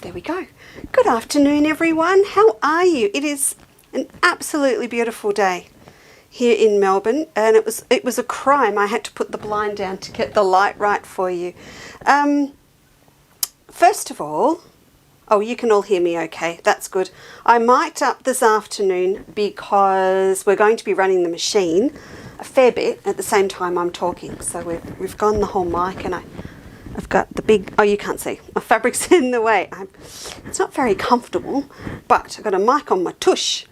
There we go. Good afternoon, everyone. How are you? It is an absolutely beautiful day here in Melbourne, and it was a crime. I had to put the blind down to get the light right for you. First of all, oh, you can all hear me okay. That's good. I mic'd up this afternoon because we're going to be running the machine a fair bit at the same time I'm talking. So we've gone the whole mic, and I've got the big, oh, you can't see, my fabric's in the way. It's not very comfortable, but I've got a mic on my tush.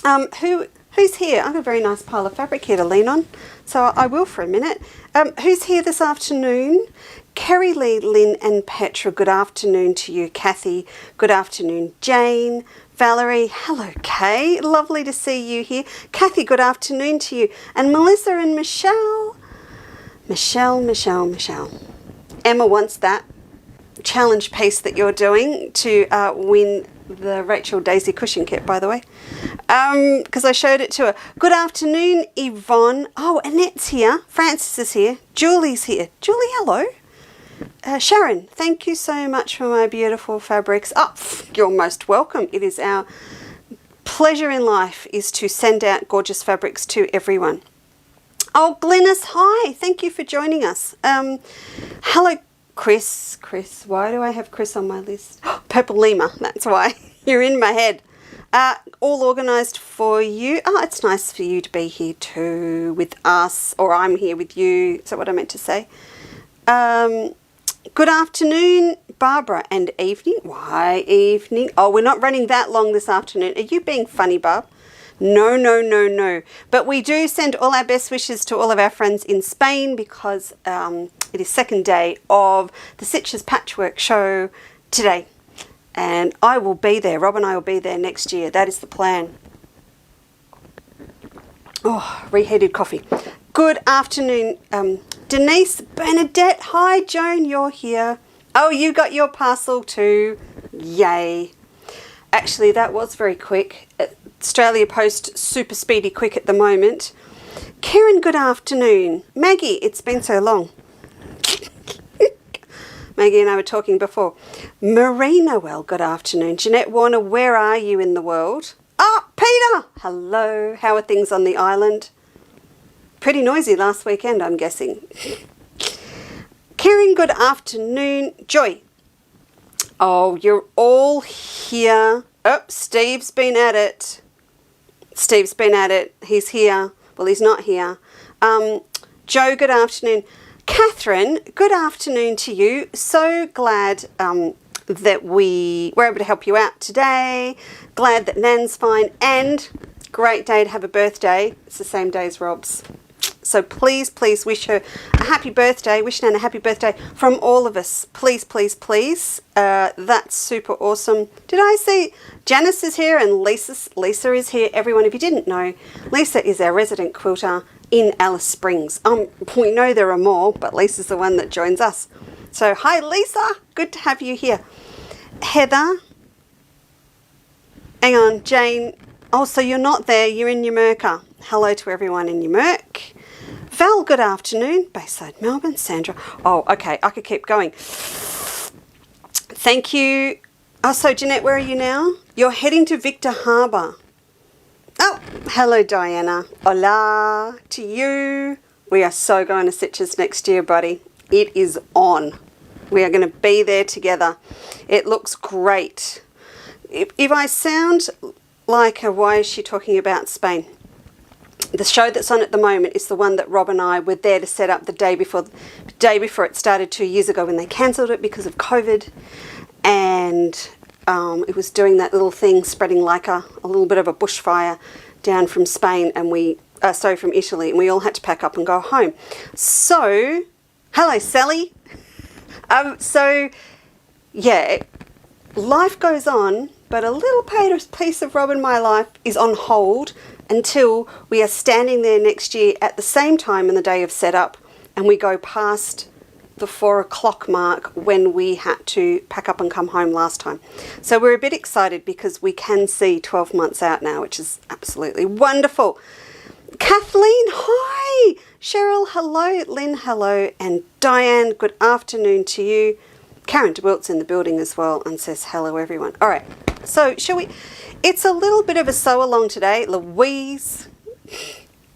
Who's here? I've got a very nice pile of fabric here to lean on, so I will for a minute. Who's here this afternoon? Kerry Lee, Lynn and Petra, good afternoon to you. Kathy, good afternoon. Jane, Valerie, hello Kay, lovely to see you here. Kathy, good afternoon to you. And Melissa and Michelle. Michelle. Emma wants that challenge piece that you're doing to win the Rachel Daisy cushion kit, by the way, because I showed it to her. Good afternoon, Yvonne. Oh, Annette's here. Francis is here. Julie's here. Julie, hello. Sharon, thank you so much for my beautiful fabrics. Oh, you're most welcome. It is our pleasure in life is to send out gorgeous fabrics to everyone. Oh, Glynis, hi. Thank you for joining us. Hello, Chris. Chris, why do I have Chris on my list? Purple Lima, that's why. You're in my head. All organised for you. Oh, it's nice for you to be here too with us, or I'm here with you. Is that what I meant to say? Good afternoon, Barbara, and evening. Why evening? Oh, we're not running that long this afternoon. Are you being funny, Barb? No. But we do send all our best wishes to all of our friends in Spain because it is second day of the Stitches Patchwork Show today. And I will be there. Rob and I will be there next year. That is the plan. Oh, reheated coffee. Good afternoon, Denise, Bernadette. Hi, Joan, you're here. Oh, you got your parcel too. Yay. Actually, that was very quick. Australia Post super speedy quick at the moment. Karen, good afternoon. Maggie, it's been so long. Maggie and I were talking before. Marie Noel, good afternoon. Jeanette Warner, where are you in the world? Ah, Peter, hello. How are things on the island? Pretty noisy last weekend, I'm guessing. Karen, good afternoon. Joy. Oh, you're all here. Oh, Steve's been at it. He's here. Well, he's not here. Joe, good afternoon. Catherine, good afternoon to you. So glad that we were able to help you out today. Glad that Nan's fine, and great day to have a birthday. It's the same day as Rob's. So please wish her a happy birthday. Wish Nan a happy birthday from all of us. Please. That's super awesome. Did I see Janice is here and Lisa is here. Everyone, if you didn't know, Lisa is our resident quilter in Alice Springs. We know there are more, but Lisa's the one that joins us. So hi, Lisa. Good to have you here. Heather. Hang on, Jane. Oh, so you're not there. You're in Yamurka. Hello to everyone in Yamurk. Val, good afternoon. Bayside, Melbourne. Sandra. Oh, okay. I could keep going. Thank you. Oh, so Jeanette, where are you now? You're heading to Victor Harbour. Oh, hello, Diana. Hola to you. We are so going to Stitches next year, buddy. It is on. We are going to be there together. It looks great. If I sound like why is she talking about Spain? The show that's on at the moment is the one that Rob and I were there to set up the day before it started 2 years ago when they cancelled it because of COVID. And it was doing that little thing, spreading like a little bit of a bushfire down from Spain and from Italy, and we all had to pack up and go home. So, hello Sally. So, yeah, life goes on, but a little piece of Rob and my life is on hold until we are standing there next year at the same time in the day of setup, and we go past the 4 o'clock mark when we had to pack up and come home last time. So we're a bit excited because we can see 12 months out now, which is absolutely wonderful. Kathleen, hi. Cheryl, hello. Lynn, hello. And Diane, good afternoon to you. Karen DeWilt's in the building as well and says hello everyone. All right, so shall we? It's a little bit of a sew along today. Louise,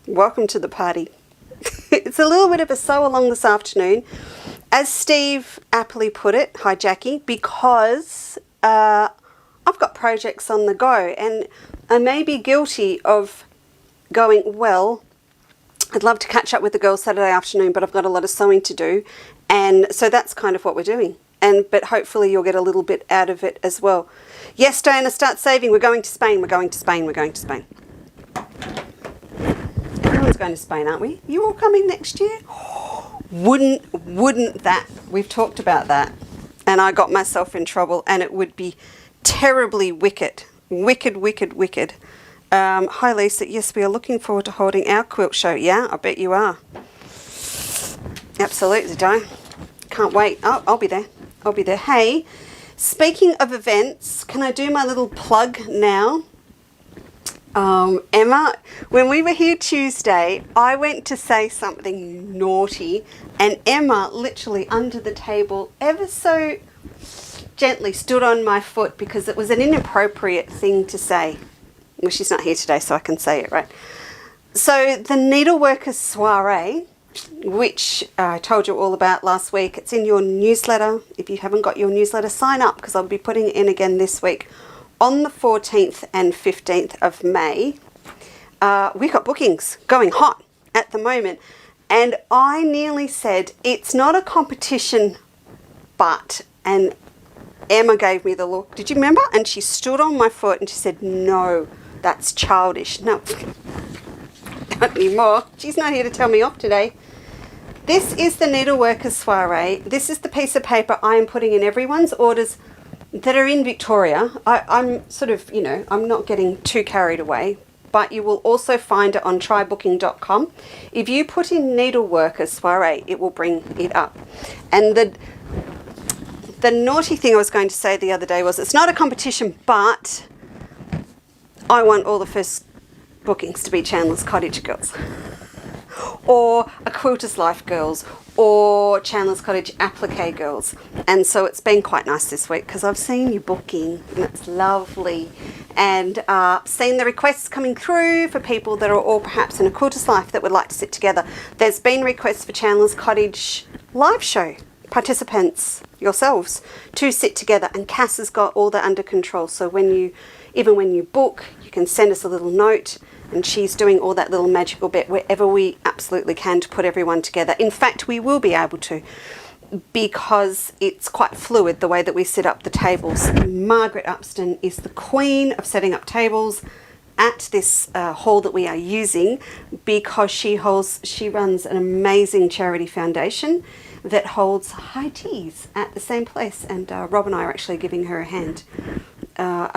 welcome to the party. It's a little bit of a sew along this afternoon. As Steve aptly put it, hi Jackie, because I've got projects on the go and I may be guilty of going, well, I'd love to catch up with the girls Saturday afternoon, but I've got a lot of sewing to do. And so that's kind of what we're doing. But hopefully you'll get a little bit out of it as well. Yes, Diana, start saving. We're going to Spain. We're going to Spain. We're going to Spain. Everyone's going to Spain, aren't we? You all coming next year? Wouldn't that? We've talked about that. And I got myself in trouble and it would be terribly wicked. Wicked. Hi, Lisa. Yes, we are looking forward to holding our quilt show. Yeah, I bet you are. Absolutely, Di. Can't wait. Oh, I'll be there. I'll be there. Hey, speaking of events, can I do my little plug now? Emma, when we were here Tuesday, I went to say something naughty and Emma literally under the table ever so gently stood on my foot because it was an inappropriate thing to say. Well, she's not here today, so I can say it, right? So the Needleworkers Soiree, which I told you all about last week, it's in your newsletter. If you haven't got your newsletter, sign up because I'll be putting it in again this week. On the 14th and 15th of May, we've got bookings going hot at the moment. And I nearly said, it's not a competition, but, and Emma gave me the look. Did you remember? And she stood on my foot and she said, no, that's childish. No, not anymore. She's not here to tell me off today. This is the Needleworkers Soiree. This is the piece of paper I am putting in everyone's orders that are in Victoria. I'm sort of, you know, I'm not getting too carried away, but you will also find it on trybooking.com. If you put in Needleworkers Soiree, it will bring it up. And the naughty thing I was going to say the other day was it's not a competition, but I want all the first bookings to be Chandler's Cottage girls or a Quilter's Life girls or Chandler's Cottage Applique girls. And so it's been quite nice this week because I've seen you booking and it's lovely, and seen the requests coming through for people that are all perhaps in a Quilter's Life that would like to sit together. There's been requests for Chandler's Cottage live show participants, yourselves, to sit together, and Cass has got all that under control. So even when you book, you can send us a little note and she's doing all that little magical bit wherever we absolutely can to put everyone together. In fact, we will be able to, because it's quite fluid the way that we set up the tables. Margaret Upston is the queen of setting up tables at this hall that we are using, because she runs an amazing charity foundation that holds high teas at the same place, and Rob and I are actually giving her a hand a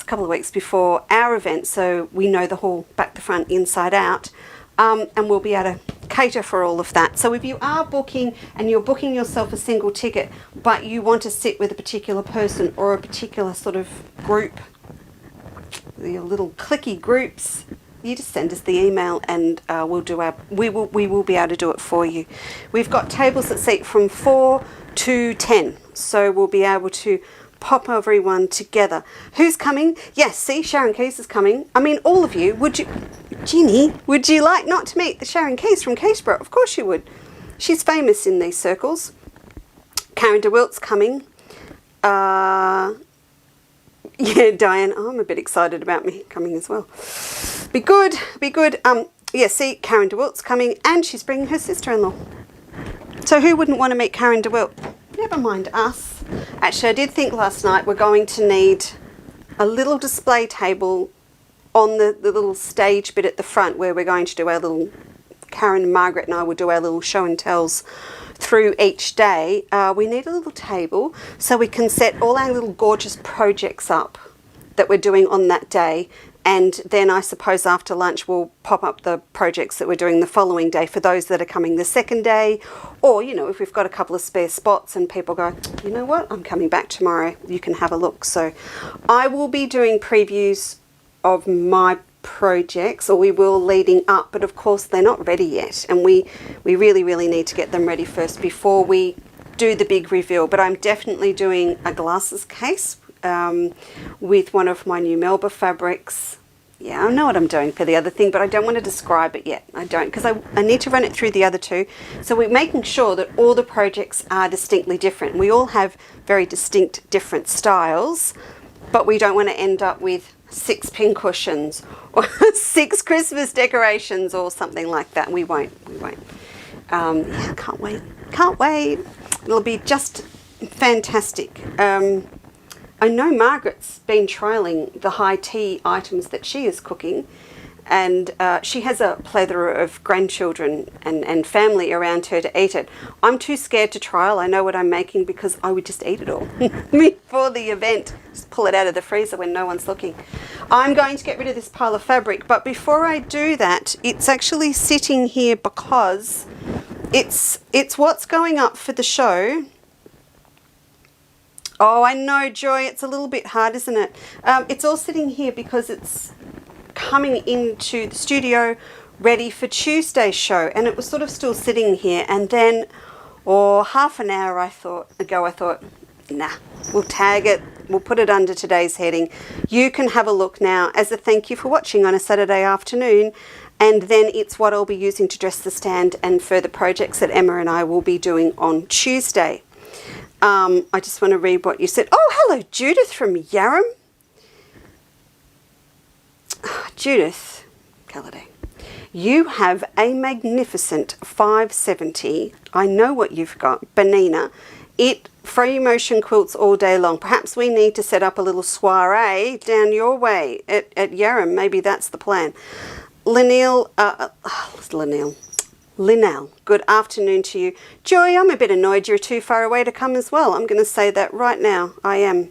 couple of weeks before our event, so we know the hall back to front, inside out, and we'll be able to cater for all of that. So if you are booking and you're booking yourself a single ticket, but you want to sit with a particular person or a particular sort of group, your little clicky groups, you just send us the email and we will be able to do it for you. We've got tables that seat from 4 to 10, so we'll be able to pop everyone together. Who's coming? Yes, see, Sharon Keys is coming. I mean, all of you. Ginny, would you like not to meet the Sharon Keys from Keysborough? Of course you would. She's famous in these circles. Karen DeWilt's coming. Yeah, Diane, I'm a bit excited about me coming as well. Be good. Yeah, see, Karen DeWilt's coming, and she's bringing her sister-in-law. So who wouldn't want to meet Karen DeWilt? Never mind us. Actually, I did think last night we're going to need a little display table on the little stage bit at the front where we're going to do our little, Karen, Margaret and I will do our little show and tells through each day. We need a little table so we can set all our little gorgeous projects up that we're doing on that day, and then I suppose after lunch we'll pop up the projects that we're doing the following day for those that are coming the second day, or you know, if we've got a couple of spare spots and people go, you know what, I'm coming back tomorrow, you can have a look. So I will be doing previews of my projects, or we will, leading up, but of course they're not ready yet, and we really need to get them ready first before we do the big reveal, but I'm definitely doing a glasses case with one of my new Melba fabrics. Yeah, I know what I'm doing for the other thing, but I don't want to describe it yet. I don't, because I need to run it through the other two. So we're making sure that all the projects are distinctly different. We all have very distinct different styles, but we don't want to end up with 6 pincushions or 6 Christmas decorations or something like that. We won't. Yeah, can't wait. Can't wait. It'll be just fantastic. I know Margaret's been trialling the high tea items that she is cooking, and she has a plethora of grandchildren and family around her to eat it. I'm too scared to trial. I know what I'm making because I would just eat it all before the event. Just pull it out of the freezer when no one's looking. I'm going to get rid of this pile of fabric, but before I do that, it's actually sitting here because it's what's going up for the show. Oh, I know, Joy, it's a little bit hard, isn't it? It's all sitting here because it's coming into the studio ready for Tuesday's show, and it was sort of still sitting here, and then half an hour ago I thought, nah, we'll tag it, we'll put it under today's heading. You can have a look now as a thank you for watching on a Saturday afternoon, and then it's what I'll be using to dress the stand and further projects that Emma and I will be doing on Tuesday. I just want to read what you said. Oh, hello, Judith from Yarram. Judith Calladay, you have a magnificent 570. I know what you've got. Benina. It free motion quilts all day long. Perhaps we need to set up a little soiree down your way at Yarram. Maybe that's the plan. Linnell, good afternoon to you. Joy, I'm a bit annoyed you're too far away to come as well. I'm going to say that right now. I am.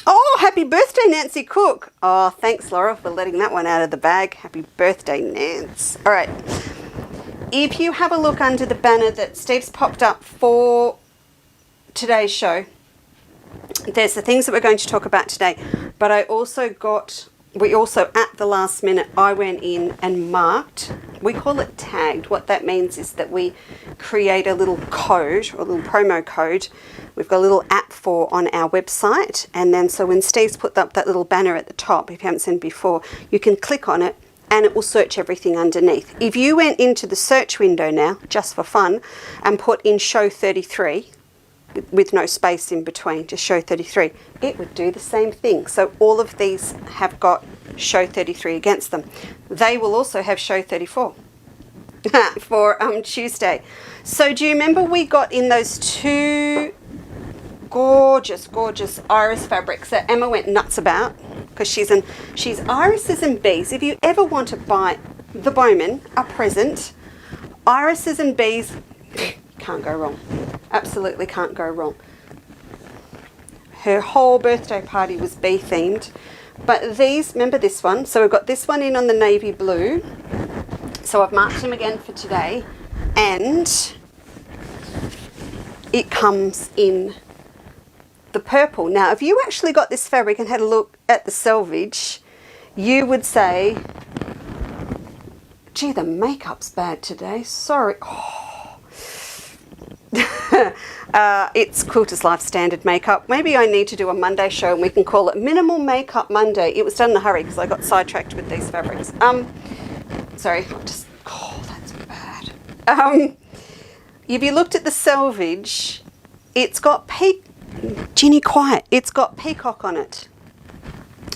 Oh, happy birthday, Nancy Cook. Oh, thanks, Laura, for letting that one out of the bag. Happy birthday, Nance. All right. If you have a look under the banner that Steve's popped up for today's show, there's the things that we're going to talk about today. But we also, at the last minute, I went in and marked. We call it tagged. What that means is that we create a little code, or a little promo code. We've got a little app for on our website. And then so when Steve's put up that little banner at the top, if you haven't seen it before, you can click on it and it will search everything underneath. If you went into the search window now, just for fun, and put in show 33, with no space in between, just show 33, it would do the same thing. So all of these have got show 33 against them. They will also have show 34 for Tuesday. So do you remember we got in those 2 gorgeous iris fabrics that Emma went nuts about, because she's irises and bees. If you ever want to buy the Bowman a present, irises and bees, can't go wrong. Absolutely can't go wrong. Her whole birthday party was bee themed. But these, remember this one? So we've got this one in on the navy blue. So I've marked them again for today. And it comes in the purple. Now, if you actually got this fabric and had a look at the selvage, you would say, gee, the makeup's bad today. Sorry. Oh. It's Quilter's Life Standard makeup. Maybe I need to do a Monday show and we can call it Minimal Makeup Monday. It was done in a hurry because I got sidetracked with these fabrics. Sorry, that's bad. If you looked at the selvage, it's got Ginny, quiet. It's got Peacock on it.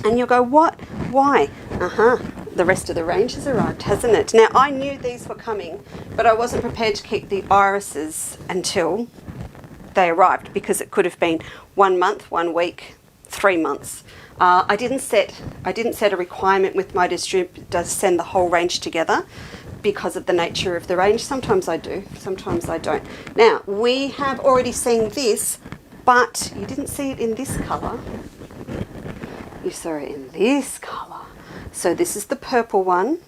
And you'll go, what? Why? The rest of the range has arrived, hasn't it? Now, I knew these were coming, but I wasn't prepared to keep the irises until they arrived, because it could have been 1 month, 1 week, 3 months. I didn't set a requirement with my distributor to send the whole range together because of the nature of the range. Sometimes I do, sometimes I don't. Now, we have already seen this, but you didn't see it in this colour. You saw it in this colour. So this is the purple one.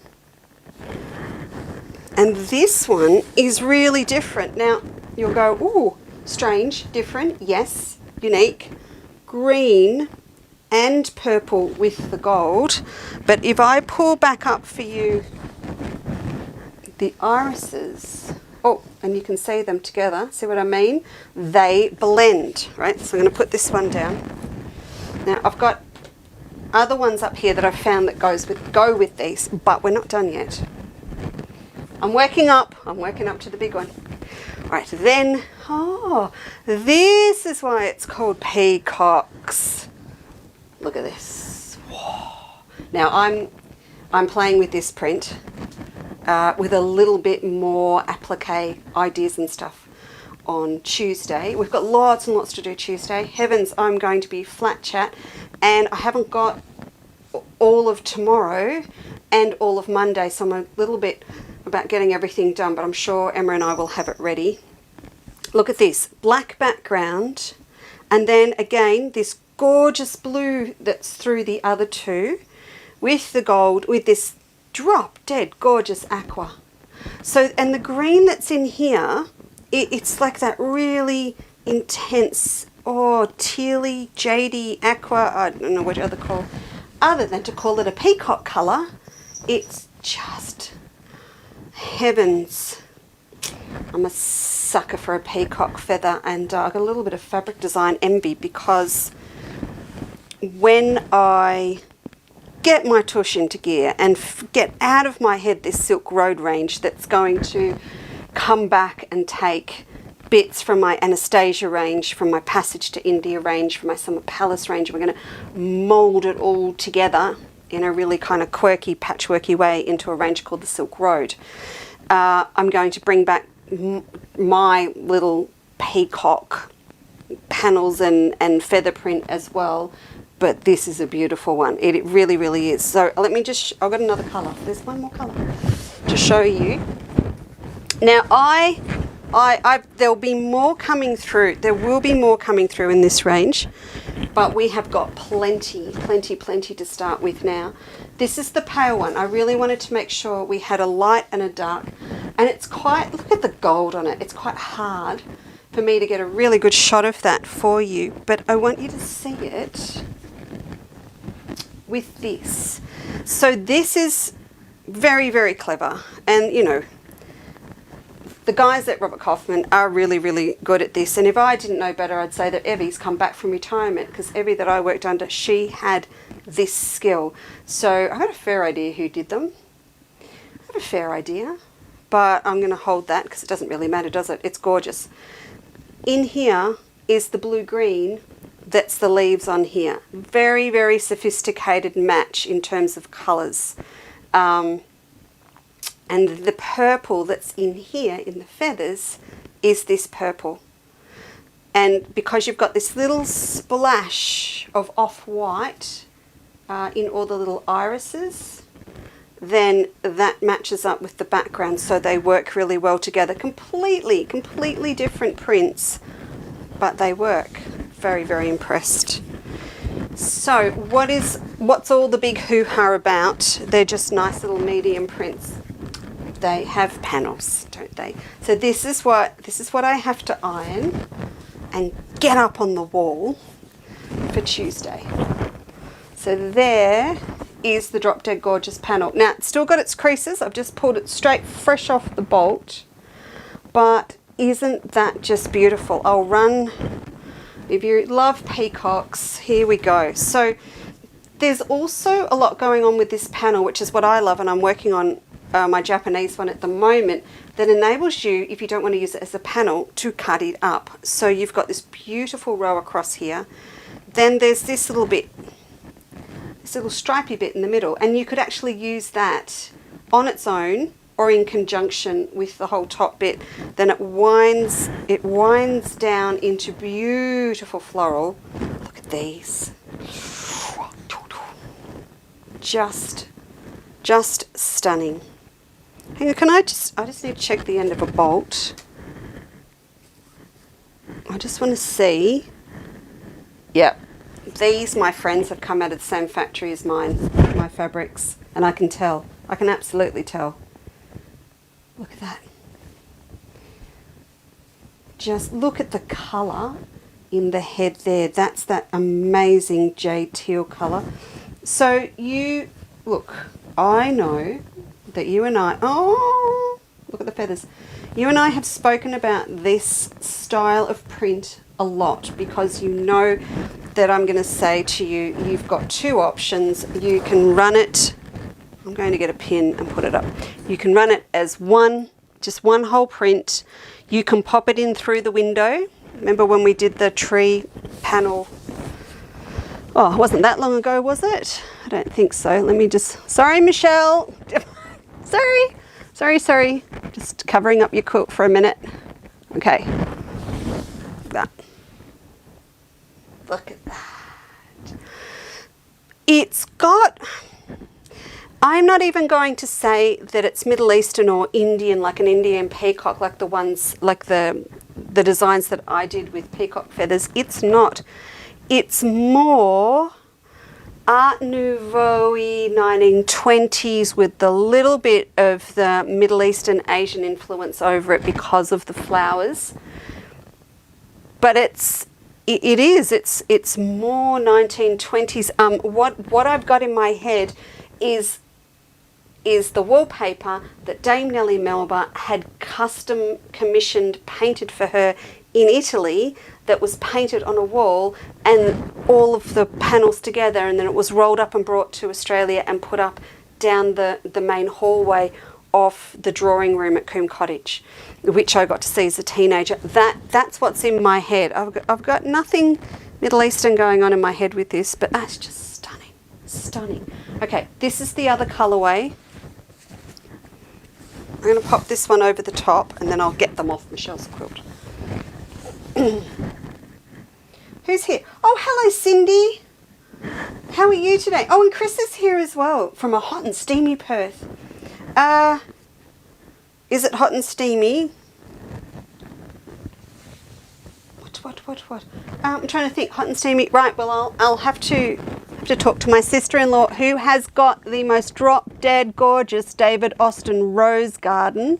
And this one is really different. Now, you'll go, ooh, strange, different, yes, unique. Green and purple with the gold. But if I pull back up for you the irises, Oh, and you can see them together. See what I mean? They blend, right? So I'm going to put this one down. Now I've got other ones up here that I've found that go with these, but we're not done yet. I'm working up to the big one. All right, then, oh, this is why it's called peacocks. Look at this. Whoa. Now I'm playing with this print with a little bit more applique ideas and stuff on Tuesday. We've got lots and lots to do Tuesday. Heavens, I'm going to be flat chat, and I haven't got all of tomorrow and all of Monday, so I'm a little bit about getting everything done, but I'm sure Emma and I will have it ready. Look at this, black background, and then again this gorgeous blue that's through the other two with the gold, with this drop dead gorgeous aqua. So, and the green that's in here, it's like that really intense, tealy, jadey aqua, I don't know what other call, other than to call it a peacock colour. It's just heavens. I'm a sucker for a peacock feather, and I've got a little bit of fabric design envy, because when I get my tush into gear and get out of my head this Silk Road range that's going to come back and take bits from my Anastasia range, from my Passage to India range, from my Summer Palace range, we're going to mould it all together in a really kind of quirky, patchworky way into a range called the Silk Road. I'm going to bring back my little peacock panels and feather print as well, but this is a beautiful one. It really, really is. So let me just, I've got another colour. There's one more colour to show you. Now there'll be more coming through. There will be more coming through in this range, but we have got plenty to start with now. This is the pale one. I really wanted to make sure we had a light and a dark, and it's quite, look at the gold on it. It's quite hard for me to get a really good shot of that for you, but I want you to see it with this. So this is very, very clever, and you know, the guys at Robert Kaufman are really, really good at this. And if I didn't know better, I'd say that Evie's come back from retirement, because Evie that I worked under, she had this skill. So I had a fair idea who did them. I have a fair idea, but I'm going to hold that because it doesn't really matter, does it? It's gorgeous. In here is the blue-green. That's the leaves on here. Very, very sophisticated match in terms of colours. And the purple that's in here in the feathers is this purple. And because you've got this little splash of off-white in all the little irises, then that matches up with the background, so they work really well together. Completely different prints, but they work. Very, very impressed. So what's all the big hoo-ha about? They're just nice little medium prints. They have panels, don't they? So this is what I have to iron and get up on the wall for Tuesday. So there is the Drop Dead Gorgeous panel. Now, it's still got its creases. I've just pulled it straight fresh off the bolt. But isn't that just beautiful? I'll run, if you love peacocks, here we go. So there's also a lot going on with this panel, which is what I love, and I'm working on my Japanese one at the moment, that enables you, if you don't want to use it as a panel, to cut it up. So you've got this beautiful row across here. Then there's this little bit, this little stripy bit in the middle, and you could actually use that on its own or in conjunction with the whole top bit. Then it winds down into beautiful floral. Look at these. Just stunning. Hang on, I just need to check the end of a bolt. I just want to see. Yep. These, my friends, have come out of the same factory as mine, my fabrics. And I can tell. I can absolutely tell. Look at that. Just look at the colour in the head there. That's that amazing jade teal colour. So you, look, I know that you and I, oh, look at the feathers. You and I have spoken about this style of print a lot because you know that I'm going to say to you, you've got two options. You can run it, I'm going to get a pin and put it up. You can run it as one, just one whole print. You can pop it in through the window. Remember when we did the tree panel? Oh, it wasn't that long ago, was it? I don't think so. Let me just, sorry, Michelle. Sorry. Just covering up your quilt for a minute. Okay. That. Look at that. It's got, I'm not even going to say that it's Middle Eastern or Indian, like an Indian peacock, like the ones, like the designs that I did with peacock feathers. It's not. It's more Art Nouveau-y 1920s with the little bit of the Middle Eastern Asian influence over it because of the flowers. But it's more 1920s. What I've got in my head is the wallpaper that Dame Nellie Melba had custom commissioned, painted for her in Italy, that was painted on a wall and all of the panels together, and then it was rolled up and brought to Australia and put up down the main hallway of the drawing room at Coombe Cottage, which I got to see as a teenager. That's what's in my head. I've got nothing Middle Eastern going on in my head with this, but that's just stunning. Okay, this is the other colourway. I'm going to pop this one over the top and then I'll get them off Michelle's quilt. Who's here? Oh, hello, Cindy. How are you today? Oh, and Chris is here as well from a hot and steamy Perth. Is it hot and steamy? What? I'm trying to think. Hot and steamy. Right. Well, I'll have to talk to my sister-in-law, who has got the most drop-dead gorgeous David Austin rose garden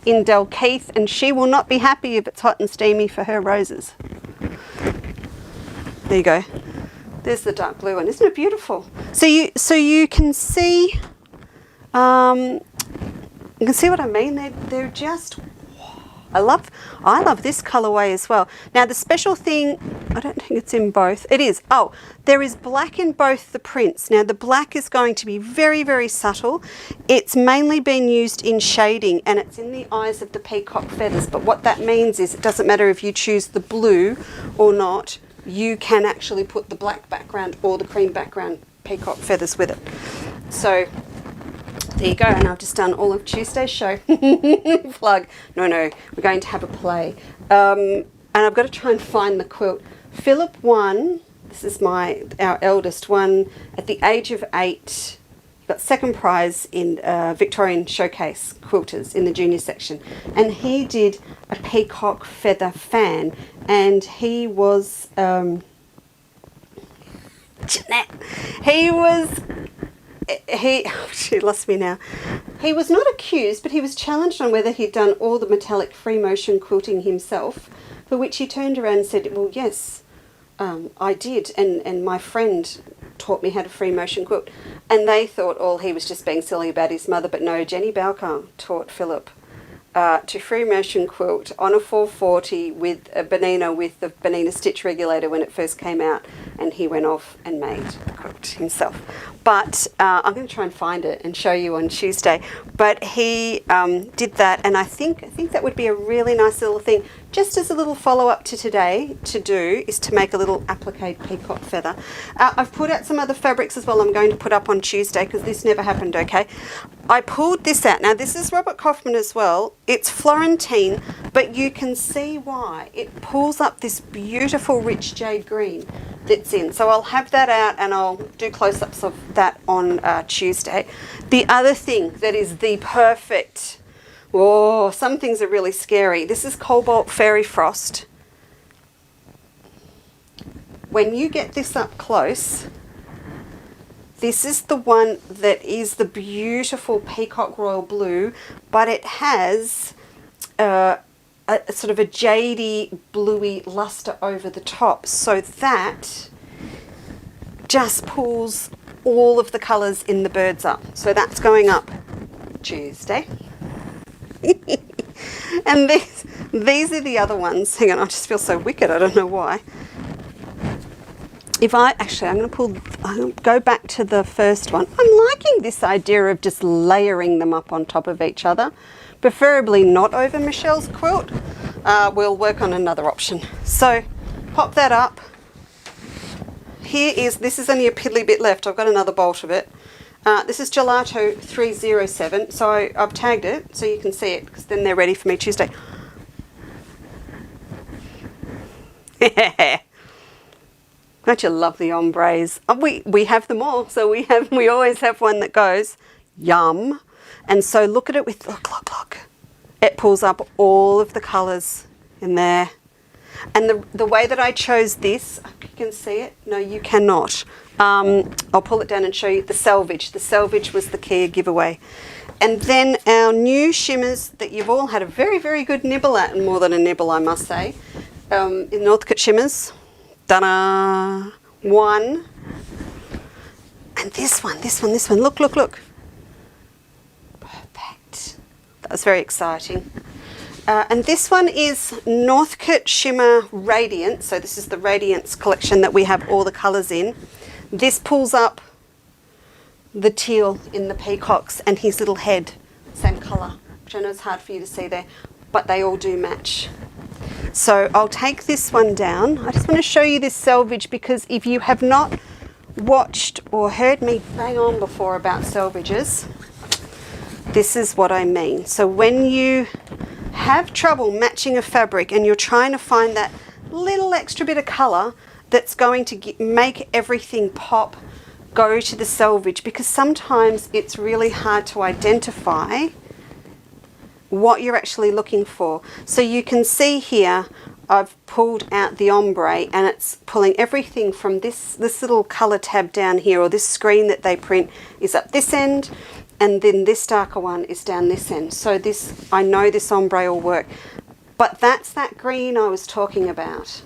in Dalkeith, and she will not be happy if it's hot and steamy for her roses. There you go. There's the dark blue one. Isn't it beautiful? So you can see, what I mean. They're just. I love this colourway as well. Now the special thing, I don't think it's in both. It is. Oh, there is black in both the prints. Now the black is going to be very, very subtle. It's mainly been used in shading and it's in the eyes of the peacock feathers. But what that means is it doesn't matter if you choose the blue or not, you can actually put the black background or the cream background peacock feathers with it. So there you go, and I've just done all of Tuesday's show. Plug. No, we're going to have a play. And I've got to try and find the quilt. Philip won, this is our eldest one, at the age of 8, got second prize in Victorian Showcase Quilters in the junior section. And he did a peacock feather fan, and he was, Jeanette, she lost me now. He was not accused, but he was challenged on whether he'd done all the metallic free motion quilting himself, for which he turned around and said, well, yes, I did, and my friend taught me how to free motion quilt. And they thought, oh, he was just being silly about his mother, but no, Jenny Bowker taught Philip to free motion quilt on a 440 with a Benina, with the Benina stitch regulator when it first came out, and he went off and made the quilt himself. But I'm going to try and find it and show you on Tuesday. But he did that, and I think that would be a really nice little thing, just as a little follow-up to today to do, is to make a little applique peacock feather. I've put out some other fabrics as well I'm going to put up on Tuesday, because this never happened, okay? I pulled this out. Now, this is Robert Kaufman as well. It's Florentine, but you can see why. It pulls up this beautiful rich jade green that's in. So I'll have that out and I'll do close-ups of that on Tuesday. The other thing that is the perfect, oh, some things are really scary. This is Cobalt Fairy Frost. When you get this up close, this is the one that is the beautiful Peacock Royal Blue, but it has a sort of a jadey, bluey luster over the top. So that just pulls all of the colours in the birds up. So that's going up Tuesday. And these are the other ones. Hang on, I just feel so wicked. I don't know why. I'm going to go back to the first one. I'm liking this idea of just layering them up on top of each other, preferably not over Michelle's quilt. We'll work on another option. So pop that up. This is only a piddly bit left. I've got another bolt of it. This is Gelato 307. So I've tagged it so you can see it, because then they're ready for me Tuesday. Don't you love the ombres? We have them all, so we always have one that goes yum. And so look at it with look. It pulls up all of the colours in there. And the way that I chose this, you can see it. No, you cannot. I'll pull it down and show you the selvage. The selvage was the key giveaway. And then our new shimmers that you've all had a very, very good nibble at, and more than a nibble, I must say. In Northcote Shimmers. Ta-da! One. And this one. Look. Perfect. That was very exciting. And this one is Northcote Shimmer Radiant. So this is the Radiance collection that we have all the colours in. This pulls up the teal in the peacocks and his little head, same colour, which I know is hard for you to see there, but they all do match. So I'll take this one down. I just want to show you this selvage, because if you have not watched or heard me bang on before about selvages, this is what I mean. So when you have trouble matching a fabric and you're trying to find that little extra bit of colour that's going to make everything pop, go to the selvage, because sometimes it's really hard to identify what you're actually looking for. So you can see here I've pulled out the ombre, and it's pulling everything from this little colour tab down here, or this screen that they print is up this end, and then this darker one is down this end. So this, I know this ombre will work, but that's that green I was talking about.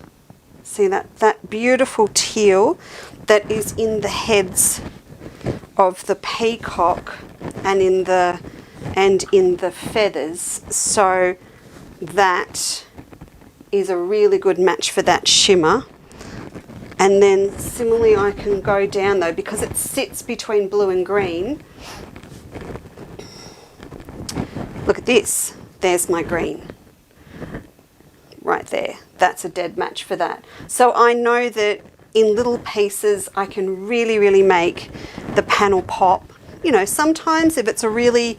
See that beautiful teal that is in the heads of the peacock and in the feathers. So that is a really good match for that shimmer. And then similarly I can go down though, because it sits between blue and green. Look at this. There's my green. Right there. That's a dead match for that. So I know that in little pieces I can really, really make the panel pop. You know, sometimes if it's a really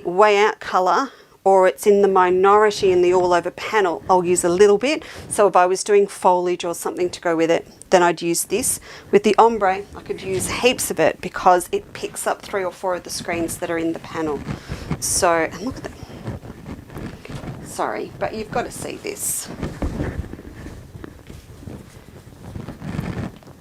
way out colour, or it's in the minority in the all over panel, I'll use a little bit. So if I was doing foliage or something to go with it, then I'd use this. With the ombre, I could use heaps of it because it picks up 3 or 4 of the screens that are in the panel. So, and look at that. Sorry, but you've got to see this.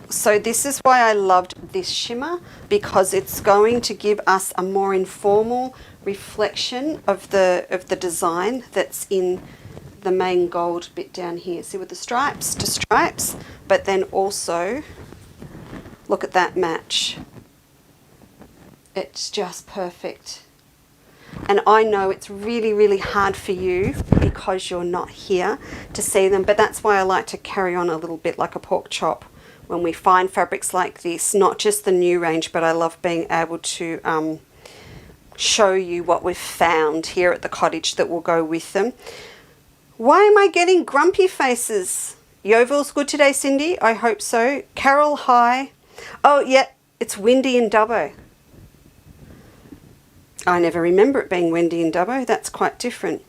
So this is why I loved this shimmer, because it's going to give us a more informal reflection of the design that's in the main gold bit down here. See, with the stripes to stripes, but then also look at that match. It's just perfect. And I know it's really, really hard for you because you're not here to see them, but that's why I like to carry on a little bit like a pork chop when we find fabrics like this, not just the new range, but I love being able to show you what we've found here at the cottage that will go with them. Why am I getting grumpy faces? Yeovil's good today, Cindy? I hope so. Carol, hi. Oh, yeah, it's windy in Dubbo. I never remember it being windy in Dubbo. That's quite different.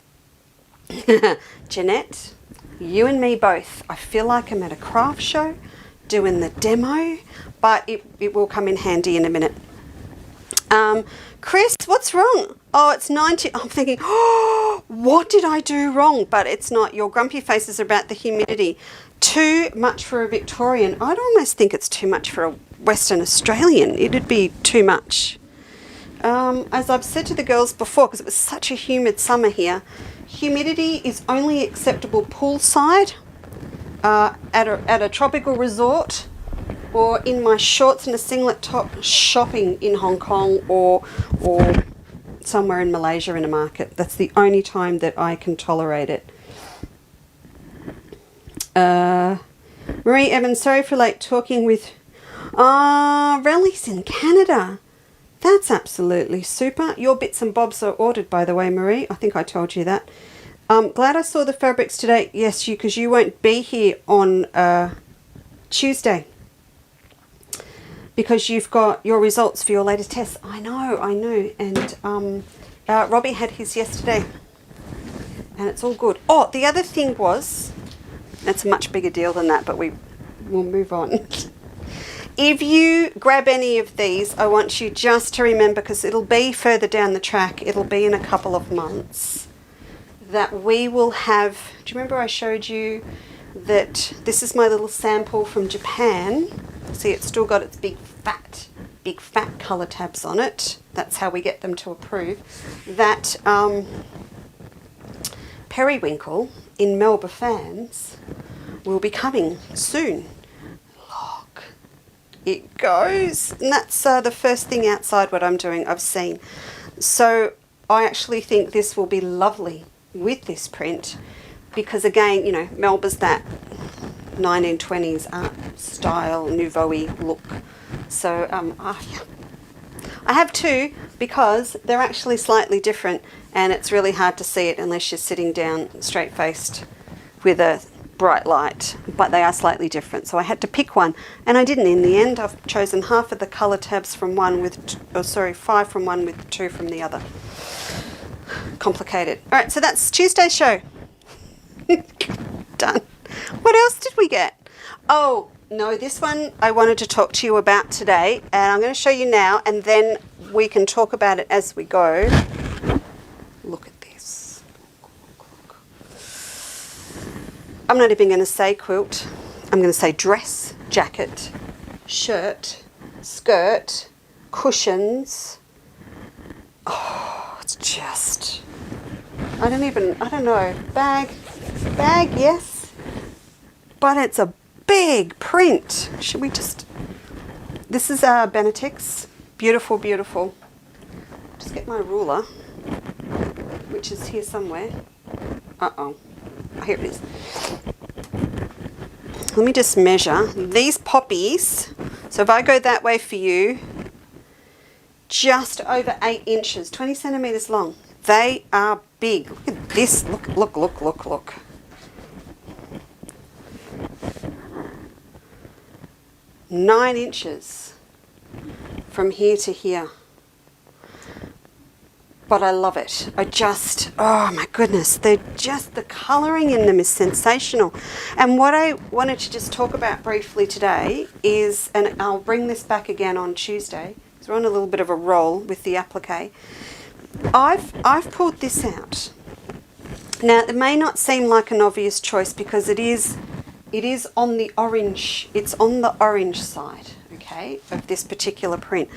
Jeanette, you and me both. I feel like I'm at a craft show doing the demo, but it will come in handy in a minute. Chris, what's wrong? Oh, it's 90. I'm thinking, oh, what did I do wrong? But it's not. Your grumpy faces are about the humidity. Too much for a Victorian. I'd almost think it's too much for a Western Australian. It'd be too much. As I've said to the girls before, because it was such a humid summer here, humidity is only acceptable poolside, at a tropical resort, or in my shorts and a singlet top shopping in Hong Kong or somewhere in Malaysia in a market. That's the only time that I can tolerate it. Marie Evans, sorry for late talking with... Relly's in Canada. That's absolutely super. Your bits and bobs are ordered, by the way, Marie. I think I told you that. Glad I saw the fabrics today. Yes, because you won't be here on Tuesday. Because you've got your results for your latest tests. I know. And Robbie had his yesterday. And it's all good. Oh, the other thing was... It's a much bigger deal than that, but we'll move on. If you grab any of these, I want you just to remember, because it'll be further down the track, it'll be in a couple of months, that we will have... Do you remember I showed you that this is my little sample from Japan? See, it's still got its big fat colour tabs on it. That's how we get them to approve. That periwinkle in Melba fans will be coming soon. Look, it goes. And that's the first thing outside what I'm doing I've seen. So I actually think this will be lovely with this print, because again, you know, Melba's that 1920s art style, nouveau-y look. So I have two, because they're actually slightly different, and it's really hard to see it unless you're sitting down straight-faced with a bright light, but they are slightly different. So I had to pick one, and I didn't in the end. I've chosen half of the colour tabs from one with, 5 from one with 2 from the other. Complicated. All right, so that's Tuesday's show. Done. What else did we get? Oh, no, this one I wanted to talk to you about today, and I'm going to show you now, and then we can talk about it as we go. Look at this. Look. I'm not even going to say quilt. I'm going to say dress, jacket, shirt, skirt, cushions. Oh, it's just... I don't know. Bag, yes. But it's a big print. Should we just... This is Benetix. Beautiful, beautiful. Just get my ruler, which is here somewhere. Uh-oh. Here it is. Let me just measure. These poppies, so if I go that way for you, just over 8 inches, 20 centimetres long. They are big. Look at this. Look. 9 inches from here to here. But I love it. Oh my goodness, the colouring in them is sensational. And what I wanted to just talk about briefly today is, and I'll bring this back again on Tuesday, because we're on a little bit of a roll with the applique. I've pulled this out. Now, it may not seem like an obvious choice, because it is on the orange. It's on the orange side, okay, of this particular print.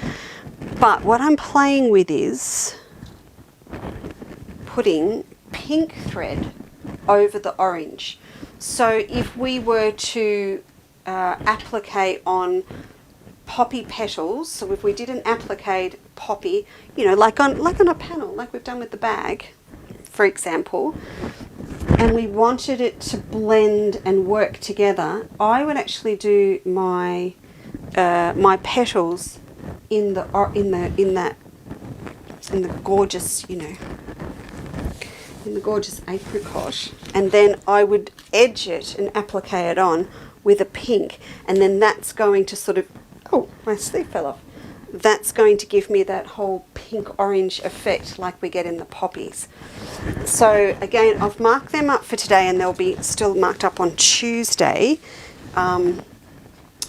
But what I'm playing with is putting pink thread over the orange. So if we were to applique on poppy petals, so if we did an applique poppy, you know, like on a panel, like we've done with the bag, for example, and we wanted it to blend and work together, I would actually do my petals in the gorgeous, you know, in the gorgeous apricot, and then I would edge it and applique it on with a pink, and then that's going to sort of, oh, my sleeve fell off. That's going to give me that whole pink orange effect like we get in the poppies. So again, I've marked them up for today, and they'll be still marked up on Tuesday. And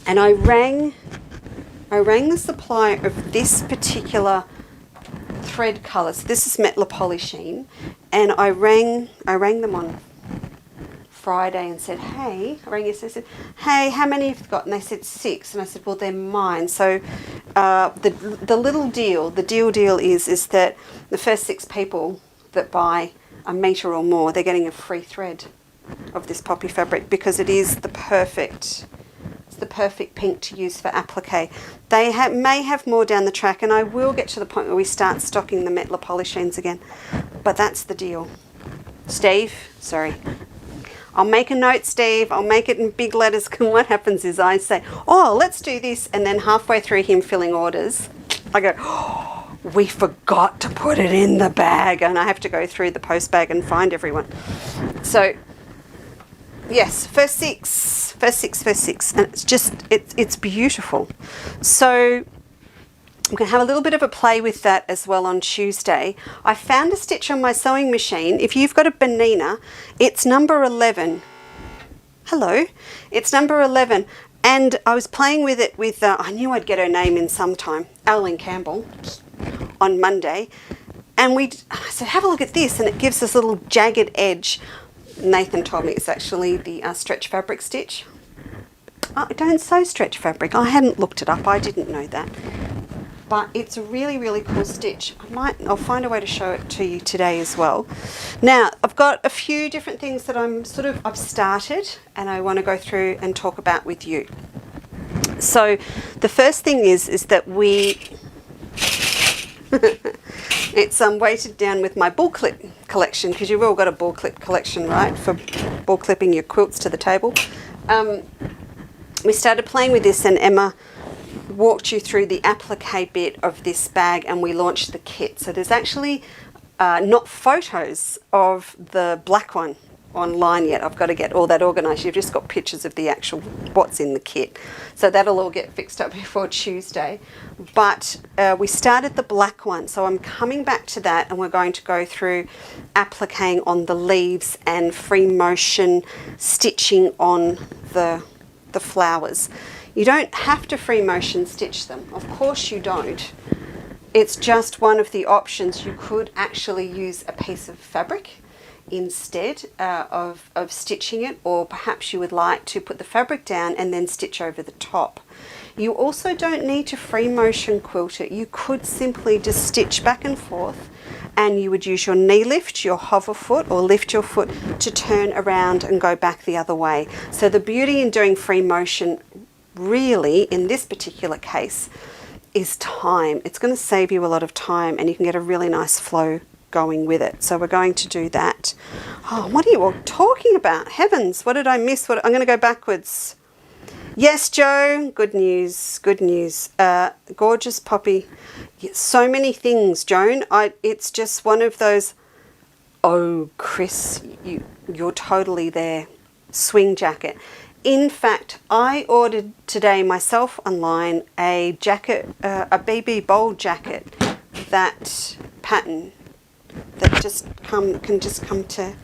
I rang the supplier of this particular thread colour. So this is Metlopoly Sheen, and I rang them on Friday and said, hey, I rang yesterday, I said, hey, how many have you got? And they said 6, and I said, well, they're mine. So the little deal, the deal is that the first 6 people that buy a metre or more, they're getting a free thread of this poppy fabric, because it is the perfect it's the perfect pink to use for applique. They may have more down the track, and I will get to the point where we start stocking the Metla polysheens again. But that's the deal. Steve, sorry. I'll make a note, Steve. I'll make it in big letters. And what happens is I say, oh, let's do this. And then halfway through him filling orders, I go, oh, we forgot to put it in the bag. And I have to go through the post bag and find everyone. So, yes, first six. And it's just, it's beautiful. So, I'm going to have a little bit of a play with that as well on Tuesday. I found a stitch on my sewing machine. If you've got a Benina, it's number 11. Hello. It's number 11. And I was playing with it with, I knew I'd get her name in sometime, Ellen Campbell, on Monday. And I said, have a look at this. And it gives this little jagged edge. Nathan told me it's actually the stretch fabric stitch. I don't sew stretch fabric. I hadn't looked it up. I didn't know that. But it's a really, really cool stitch. I'll find a way to show it to you today as well. Now, I've got a few different things that I've started and I want to go through and talk about with you. So the first thing is that it's weighted down with my ball clip collection, because you've all got a ball clip collection, right, for ball clipping your quilts to the table. We started playing with this, and Emma walked you through the applique bit of this bag, and we launched the kit. So there's actually not photos of the black one online yet. I've got to get all that organised. You've just got pictures of the actual what's in the kit. So that'll all get fixed up before Tuesday. But we started the black one. So I'm coming back to that, and we're going to go through appliquing on the leaves and free motion stitching on the flowers. You don't have to free motion stitch them. Of course you don't. It's just one of the options. You could actually use a piece of fabric instead of stitching it, or perhaps you would like to put the fabric down and then stitch over the top. You also don't need to free motion quilt it. You could simply just stitch back and forth, and you would use your knee lift, your hover foot, or lift your foot to turn around and go back the other way. So the beauty in doing free motion really in this particular case is time. It's going to save you a lot of time, and you can get a really nice flow going with it. So we're going to do that. Oh, what are you all talking about? Heavens, what did I miss? I'm going to go backwards. Yes, Joe, good news, good news. Gorgeous Poppy. So many things, Joan. It's just one of those, oh, Chris, you're totally there. Swing jacket. In fact, I ordered today myself online a jacket, a BB Bold jacket, that pattern that can just come to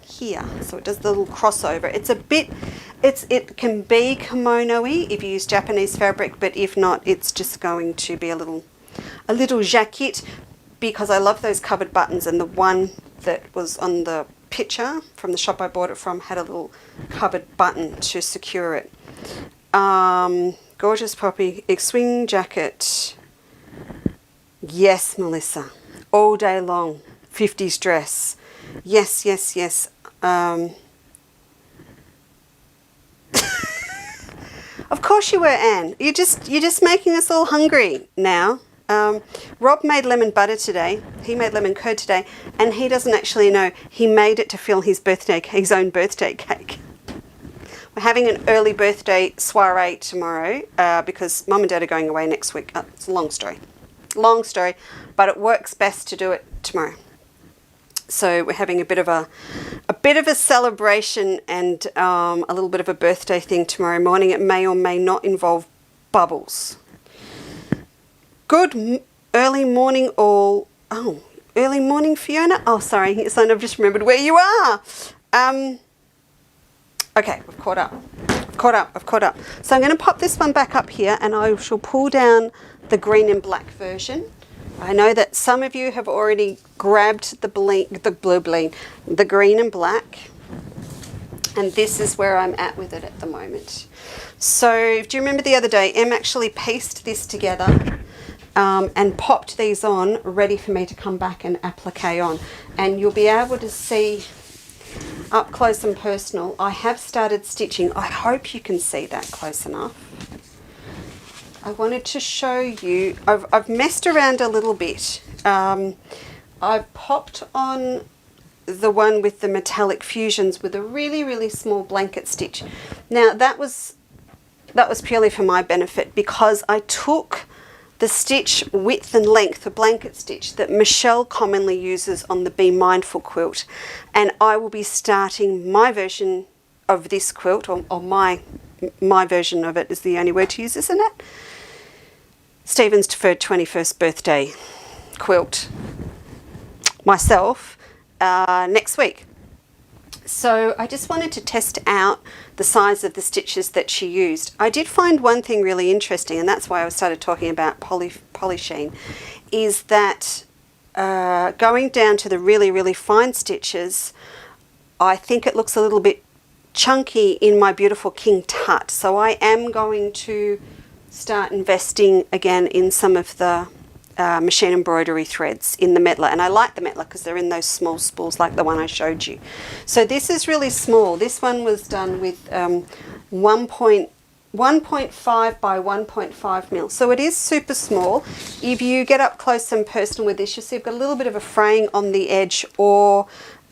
here. So it does the little crossover. It can be kimono-y if you use Japanese fabric, but if not, it's just going to be a little jacket, because I love those covered buttons, and the one that was on the picture from the shop I bought it from had a little covered button to secure it. Gorgeous Poppy, swing jacket. Yes, Melissa, all day long. 50s dress. Yes, yes, yes. Of course you were, Anne. You're just making us all hungry now. Rob made lemon butter today. He made lemon curd today, and he doesn't actually know he made it to fill his own birthday cake. We're having an early birthday soiree tomorrow because Mum and Dad are going away next week. It's a long story, but it works best to do it tomorrow. So we're having a bit of a celebration and a little bit of a birthday thing tomorrow morning. It may or may not involve bubbles. Good early morning all. Oh, early morning, Fiona. Oh, sorry, son, I've just remembered where you are. Okay, I've caught up. So I'm going to pop this one back up here, and I shall pull down the green and black version. I know that some of you have already grabbed the green and black, and this is where I'm at with it at the moment. So do you remember the other day, Em actually pieced this together and popped these on, ready for me to come back and applique on. And you'll be able to see up close and personal, I have started stitching. I hope you can see that close enough. I wanted to show you, I've messed around a little bit. I've popped on the one with the metallic fusions with a really, really small blanket stitch. Now that was purely for my benefit, because I took the stitch width and length, a blanket stitch that Michelle commonly uses on the Be Mindful quilt, and I will be starting my version of this quilt, or my version of it is the only word to use, isn't it? Stephen's deferred 21st birthday quilt myself next week. So I just wanted to test out the size of the stitches that she used. I did find one thing really interesting, and that's why I started talking about polysheen, is that going down to the really, really fine stitches, I think it looks a little bit chunky in my beautiful King Tut. So I am going to start investing again in some of the machine embroidery threads in the Metler, and I like the Metler because they're in those small spools like the one I showed you. So this is really small. This one was done with 1.5 by 1.5 mil, so it is super small. If you get up close and personal with this, you'll see I've got a little bit of a fraying on the edge, or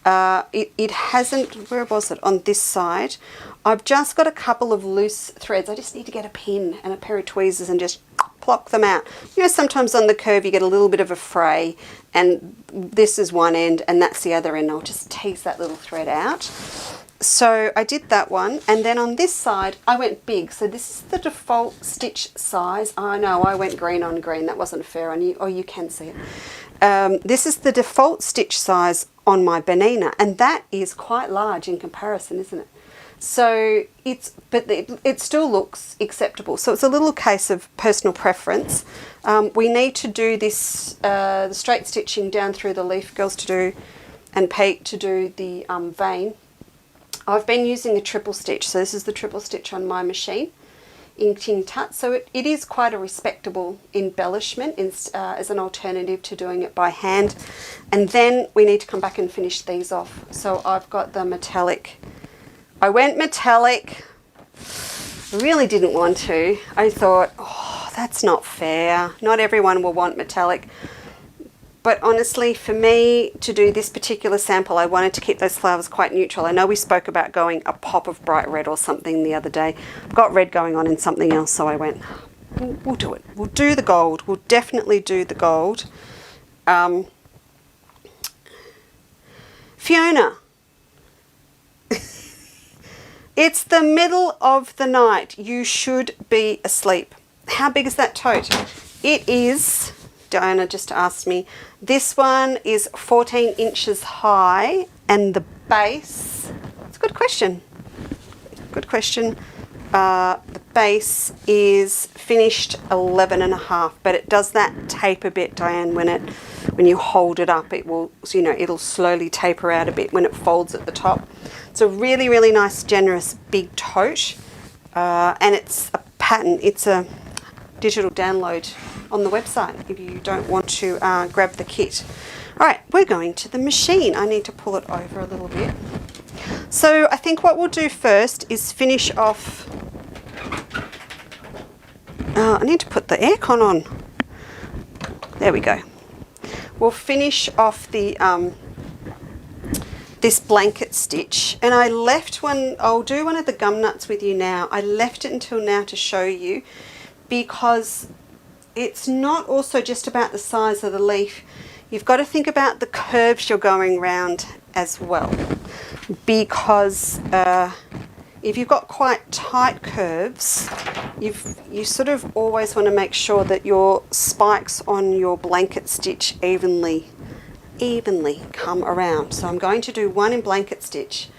it hasn't, where was it, on this side. I've just got a couple of loose threads. I just need to get a pin and a pair of tweezers and just pluck them out. You know, sometimes on the curve you get a little bit of a fray, and this is one end and that's the other end. I'll just tease that little thread out. So I did that one, and then on this side I went big. So this is the default stitch size. I know I went green on green. That wasn't fair on you. Oh, you can see it. This is the default stitch size on my Bernina, and that is quite large in comparison, isn't it? So it still looks acceptable. So it's a little case of personal preference. We need to do this, the straight stitching down through the leaf, girls to do, and Pete to do the vein. I've been using a triple stitch. So this is the triple stitch on my machine in King Tut. So it is quite a respectable embellishment as an alternative to doing it by hand. And then we need to come back and finish these off. So I've got the metallic. I went metallic. I really didn't want to. I thought, oh, that's not fair. Not everyone will want metallic. But honestly, for me to do this particular sample, I wanted to keep those flowers quite neutral. I know we spoke about going a pop of bright red or something the other day. I've got red going on in something else, so I went, we'll do it. We'll do the gold. We'll definitely do the gold. Fiona. It's the middle of the night. You should be asleep. How big is that tote? It is, Diana just asked me, this one is 14 inches high, and the base, it's a good question. Good question. The base is finished 11.5, but it does that tape a bit, Diane, when you hold it up, it will, you know, it'll slowly taper out a bit when it folds at the top. It's a really, really nice, generous, big tote, and it's a pattern. It's a digital download on the website if you don't want to grab the kit. All right, we're going to the machine. I need to pull it over a little bit. So I think what we'll do first is finish off. I need to put the aircon on. There we go. We'll finish off the this blanket stitch, and I left one. I'll do one of the gum nuts with you now. I left it until now to show you, because it's not also just about the size of the leaf. You've got to think about the curves you're going round as well, because if you've got quite tight curves, you sort of always want to make sure that your spikes on your blanket stitch evenly come around. So I'm going to do one in blanket stitch.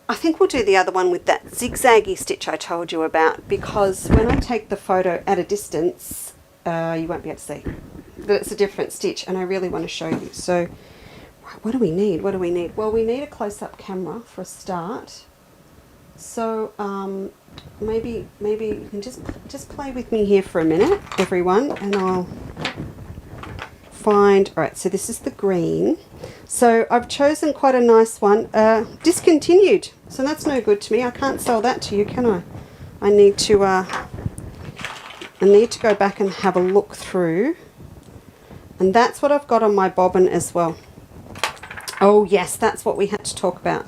I think we'll do the other one with that zigzaggy stitch I told you about, because when I take the photo at a distance, you won't be able to see that it's a different stitch, and I really want to show you. So what do we need? What do we need? Well, we need a close-up camera for a start. So maybe you can just play with me here for a minute, everyone, and I'll find. All right, so this is the green. So I've chosen quite a nice one. Discontinued. So that's no good to me. I can't sell that to you, can I? I need to go back and have a look through. And that's what I've got on my bobbin as well. Oh yes, that's what we had to talk about.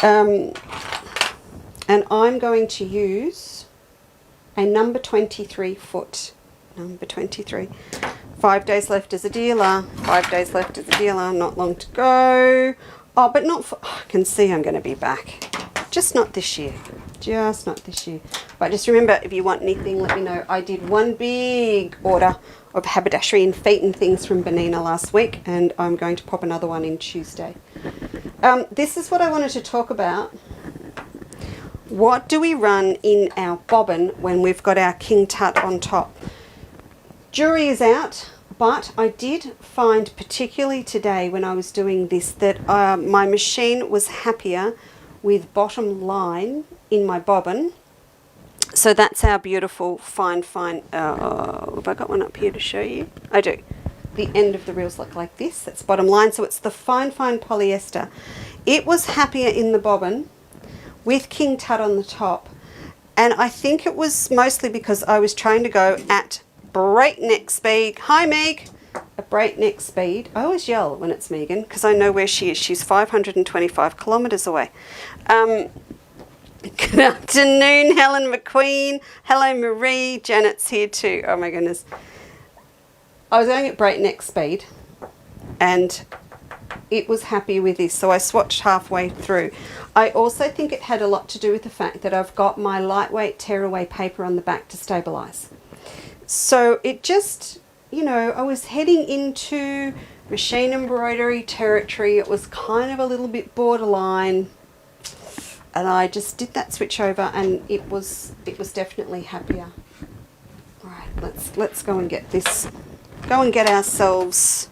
And I'm going to use a number 23 foot. Number 23. 5 days left as a dealer. 5 days left as a dealer. Not long to go. Oh, but not for... Oh, I can see I'm going to be back. Just not this year. Just not this year. But just remember, if you want anything, let me know. I did one big order of haberdashery and feet and things from Benina last week, and I'm going to pop another one in Tuesday. This is what I wanted to talk about. What do we run in our bobbin when we've got our King Tut on top? Jury is out, but I did find, particularly today when I was doing this, that my machine was happier with bottom line in my bobbin. So that's our beautiful fine, have I got one up here to show you? I do. The end of the reels look like this. That's bottom line. So it's the fine polyester. It was happier in the bobbin with King Tut on the top. And I think it was mostly because I was trying to go at breakneck speed. Hi, Meg. At breakneck speed. I always yell when it's Megan because I know where she is. She's 525 kilometres away. Good afternoon, Helen McQueen. Hello, Marie. Janet's here too. Oh my goodness. I was going at breakneck speed and it was happy with this, so I swatched halfway through. I also think it had a lot to do with the fact that I've got my lightweight tearaway paper on the back to stabilise. So it just, you know, I was heading into machine embroidery territory. It was kind of a little bit borderline. And I just did that switch over, and it was definitely happier. All right, let's go and get this. Go and get ourselves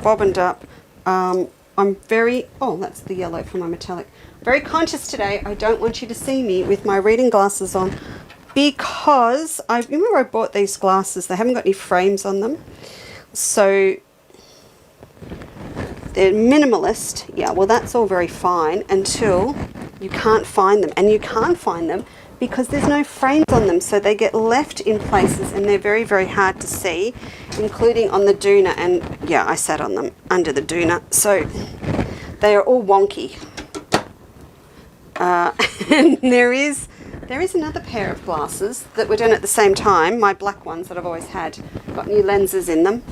bobbined up. I'm very, oh, that's the yellow for my metallic. Very conscious today. I don't want you to see me with my reading glasses on because I remember I bought these glasses. They haven't got any frames on them, so they're minimalist. Yeah, well, that's all very fine until you can't find them. And you can't find them because there's no frames on them. So they get left in places and they're very, very hard to see, including on the doona. And yeah, I sat on them under the doona. So they are all wonky. And there is another pair of glasses that were done at the same time. My black ones that I've always had. Got new lenses in them.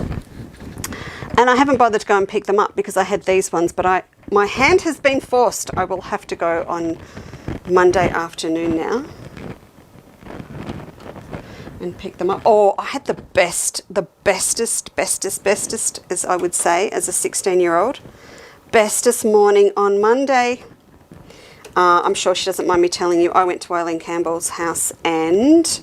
And I haven't bothered to go and pick them up because I had these ones, but my hand has been forced. I will have to go on Monday afternoon now and pick them up. Oh, I had the bestest, as I would say, as a 16-year-old. Bestest morning on Monday. I'm sure she doesn't mind me telling you, I went to Eileen Campbell's house and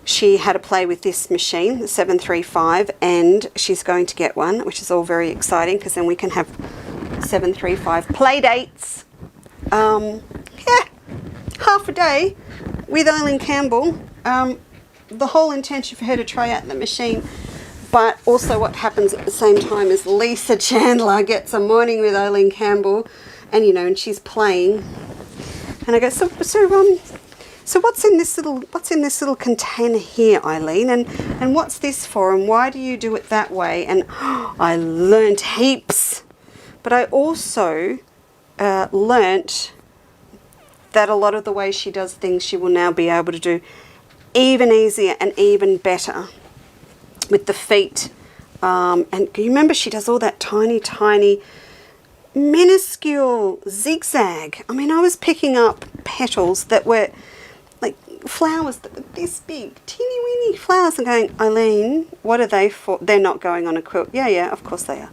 she had a play with this machine, the 735, and she's going to get one, which is all very exciting because then we can have 735 play dates. Yeah, half a day with Eileen Campbell. The whole intention for her to try out the machine, but also what happens at the same time is Lisa Chandler gets a morning with Eileen Campbell, and you know, and she's playing, and I go, so what's in this little container here, Eileen, and what's this for, and why do you do it that way? And I learnt heaps, but I also learnt that a lot of the way she does things she will now be able to do even easier and even better with the feet. And you remember she does all that tiny minuscule zigzag. I mean, I was picking up petals that were like flowers that were this big, teeny weeny flowers, and going, Eileen, what are they for? They're not going on a quilt. Yeah, of course they are.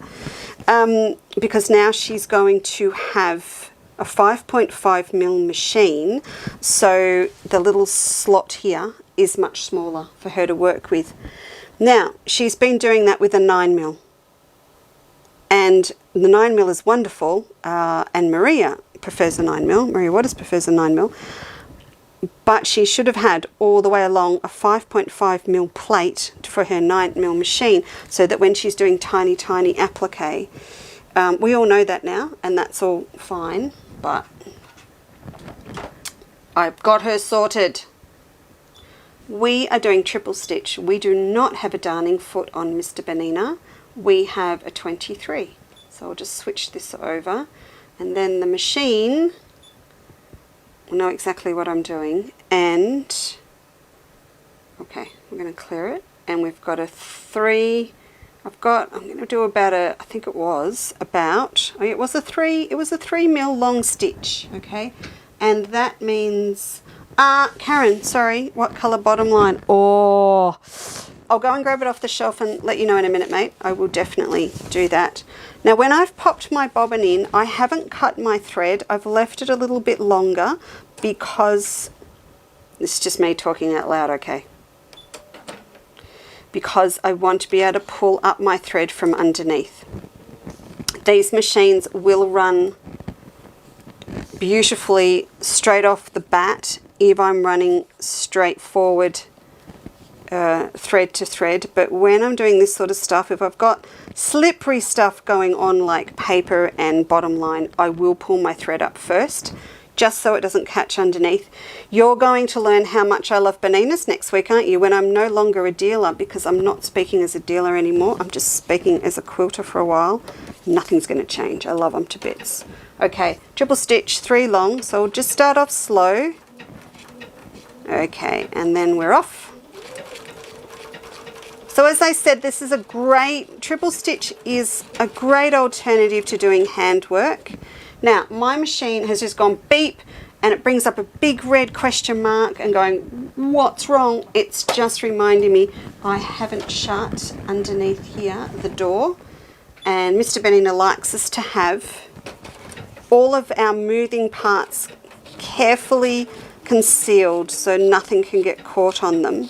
Because now she's going to have a 5.5mm machine, so the little slot here is much smaller for her to work with. Now, she's been doing that with a 9mm. And the 9mm is wonderful, and Maria prefers a 9mm. Maria Waters prefers a 9mm. but she should have had all the way along a 5.5mm plate for her 9mm machine, so that when she's doing tiny, tiny applique, we all know that now, and that's all fine, but I've got her sorted. We are doing triple stitch. We do not have a darning foot on Mr. Benina. We have a 23. So I'll just switch this over, and then the machine will know exactly what I'm doing. And okay, we're going to clear it, and we've got a 3. I'm going to do about a, I think it was about, oh, it was a 3mm long stitch, okay? And that means, Karen, sorry, what colour bottom line? Oh, I'll go and grab it off the shelf and let you know in a minute, mate. I will definitely do that. Now, when I've popped my bobbin in, I haven't cut my thread. I've left it a little bit longer because, this is just me talking out loud, okay? Because I want to be able to pull up my thread from underneath. These machines will run beautifully straight off the bat if I'm running straight forward thread to thread, but when I'm doing this sort of stuff, if I've got slippery stuff going on like paper and bottom line, I will pull my thread up first, just so it doesn't catch underneath. You're going to learn how much I love bananas next week, aren't you? When I'm no longer a dealer, because I'm not speaking as a dealer anymore. I'm just speaking as a quilter for a while. Nothing's going to change. I love them to bits. Okay, triple stitch, 3 long. So we'll just start off slow. Okay, and then we're off. So as I said, this is a great, triple stitch is a great alternative to doing handwork. Now, my machine has just gone beep, and it brings up a big red question mark and going, what's wrong? It's just reminding me I haven't shut underneath here the door, and Mr. Benina likes us to have all of our moving parts carefully concealed so nothing can get caught on them.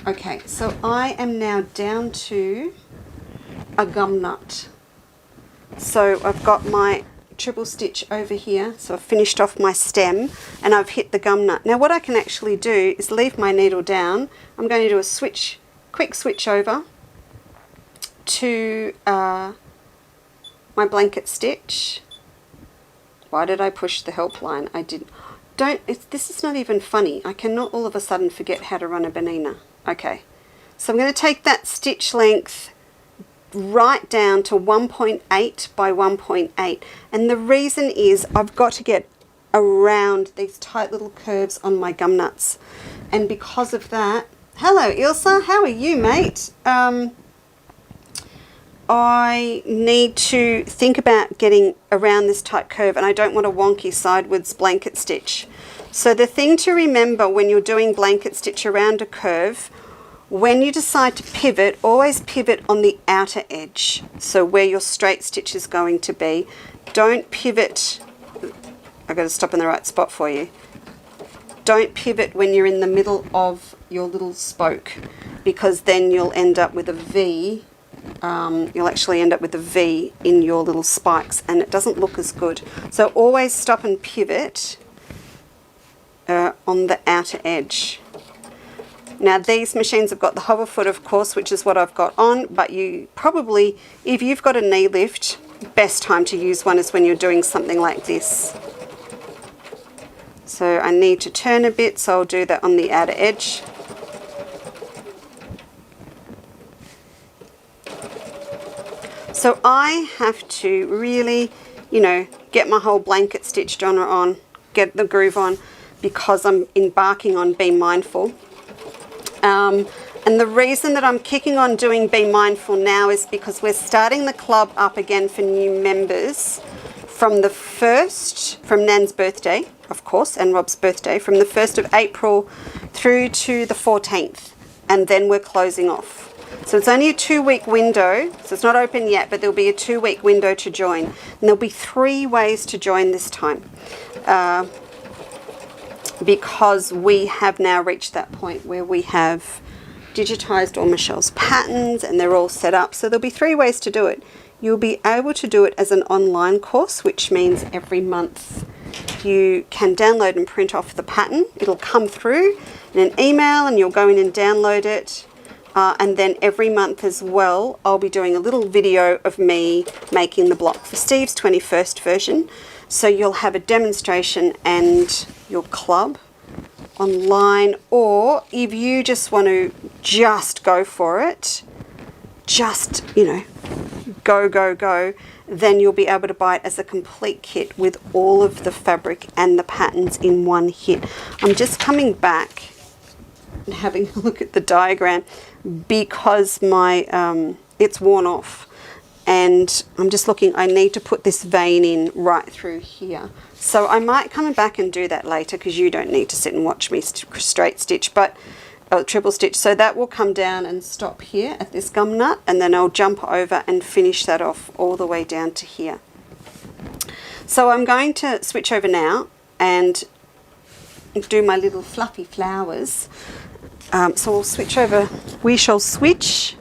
Okay, so I am now down to a gum nut. So I've got my triple stitch over here, so I've finished off my stem and I've hit the gum nut. Now what I can actually do is leave my needle down. I'm going to do a quick switch over to my blanket stitch. Why did I push the help line? I didn't. This is not even funny. I cannot all of a sudden forget how to run a banana. Okay, so I'm going to take that stitch length right down to 1.8 by 1.8, and the reason is I've got to get around these tight little curves on my gum nuts, and because of that, hello Ilsa, how are you, mate? I need to think about getting around this tight curve, and I don't want a wonky sidewards blanket stitch. So the thing to remember when you're doing blanket stitch around a curve, when you decide to pivot, always pivot on the outer edge, so where your straight stitch is going to be. Don't pivot, I've got to stop in the right spot for you. Don't pivot when you're in the middle of your little spoke, because then you'll end up with a V. You'll actually end up with a V in your little spikes, and it doesn't look as good. So always stop and pivot on the outer edge. Now these machines have got the hover foot, of course, which is what I've got on, but you probably, if you've got a knee lift, best time to use one is when you're doing something like this. So I need to turn a bit, so I'll do that on the outer edge. So I have to really, you know, get my whole blanket stitched on, get the groove on, because I'm embarking on Be Mindful. And the reason that I'm kicking on doing Be Mindful now is because we're starting the club up again for new members from the 1st, from Nan's birthday, of course, and Rob's birthday, from the 1st of April through to the 14th, and then we're closing off. So it's only a 2-week window, so it's not open yet, but there'll be a 2-week window to join. And there'll be 3 ways to join this time, because we have now reached that point where we have digitized all Michelle's patterns and they're all set up. So there'll be 3 ways to do it. You'll be able to do it as an online course, which means every month you can download and print off the pattern. It'll come through in an email and you'll go in and download it. And then every month as well, I'll be doing a little video of me making the block for Steve's 21st version. So you'll have a demonstration and your club online, or if you just want to just go for it, just, you know, go, then you'll be able to buy it as a complete kit with all of the fabric and the patterns in one hit. I'm just coming back and having a look at the diagram because my it's worn off, and I'm just looking, I need to put this vein in right through here. So I might come back and do that later because you don't need to sit and watch me straight stitch, but triple stitch. So that will come down and stop here at this gum nut, and then I'll jump over and finish that off all the way down to here. So I'm going to switch over now and do my little fluffy flowers. So we'll switch over, we shall switch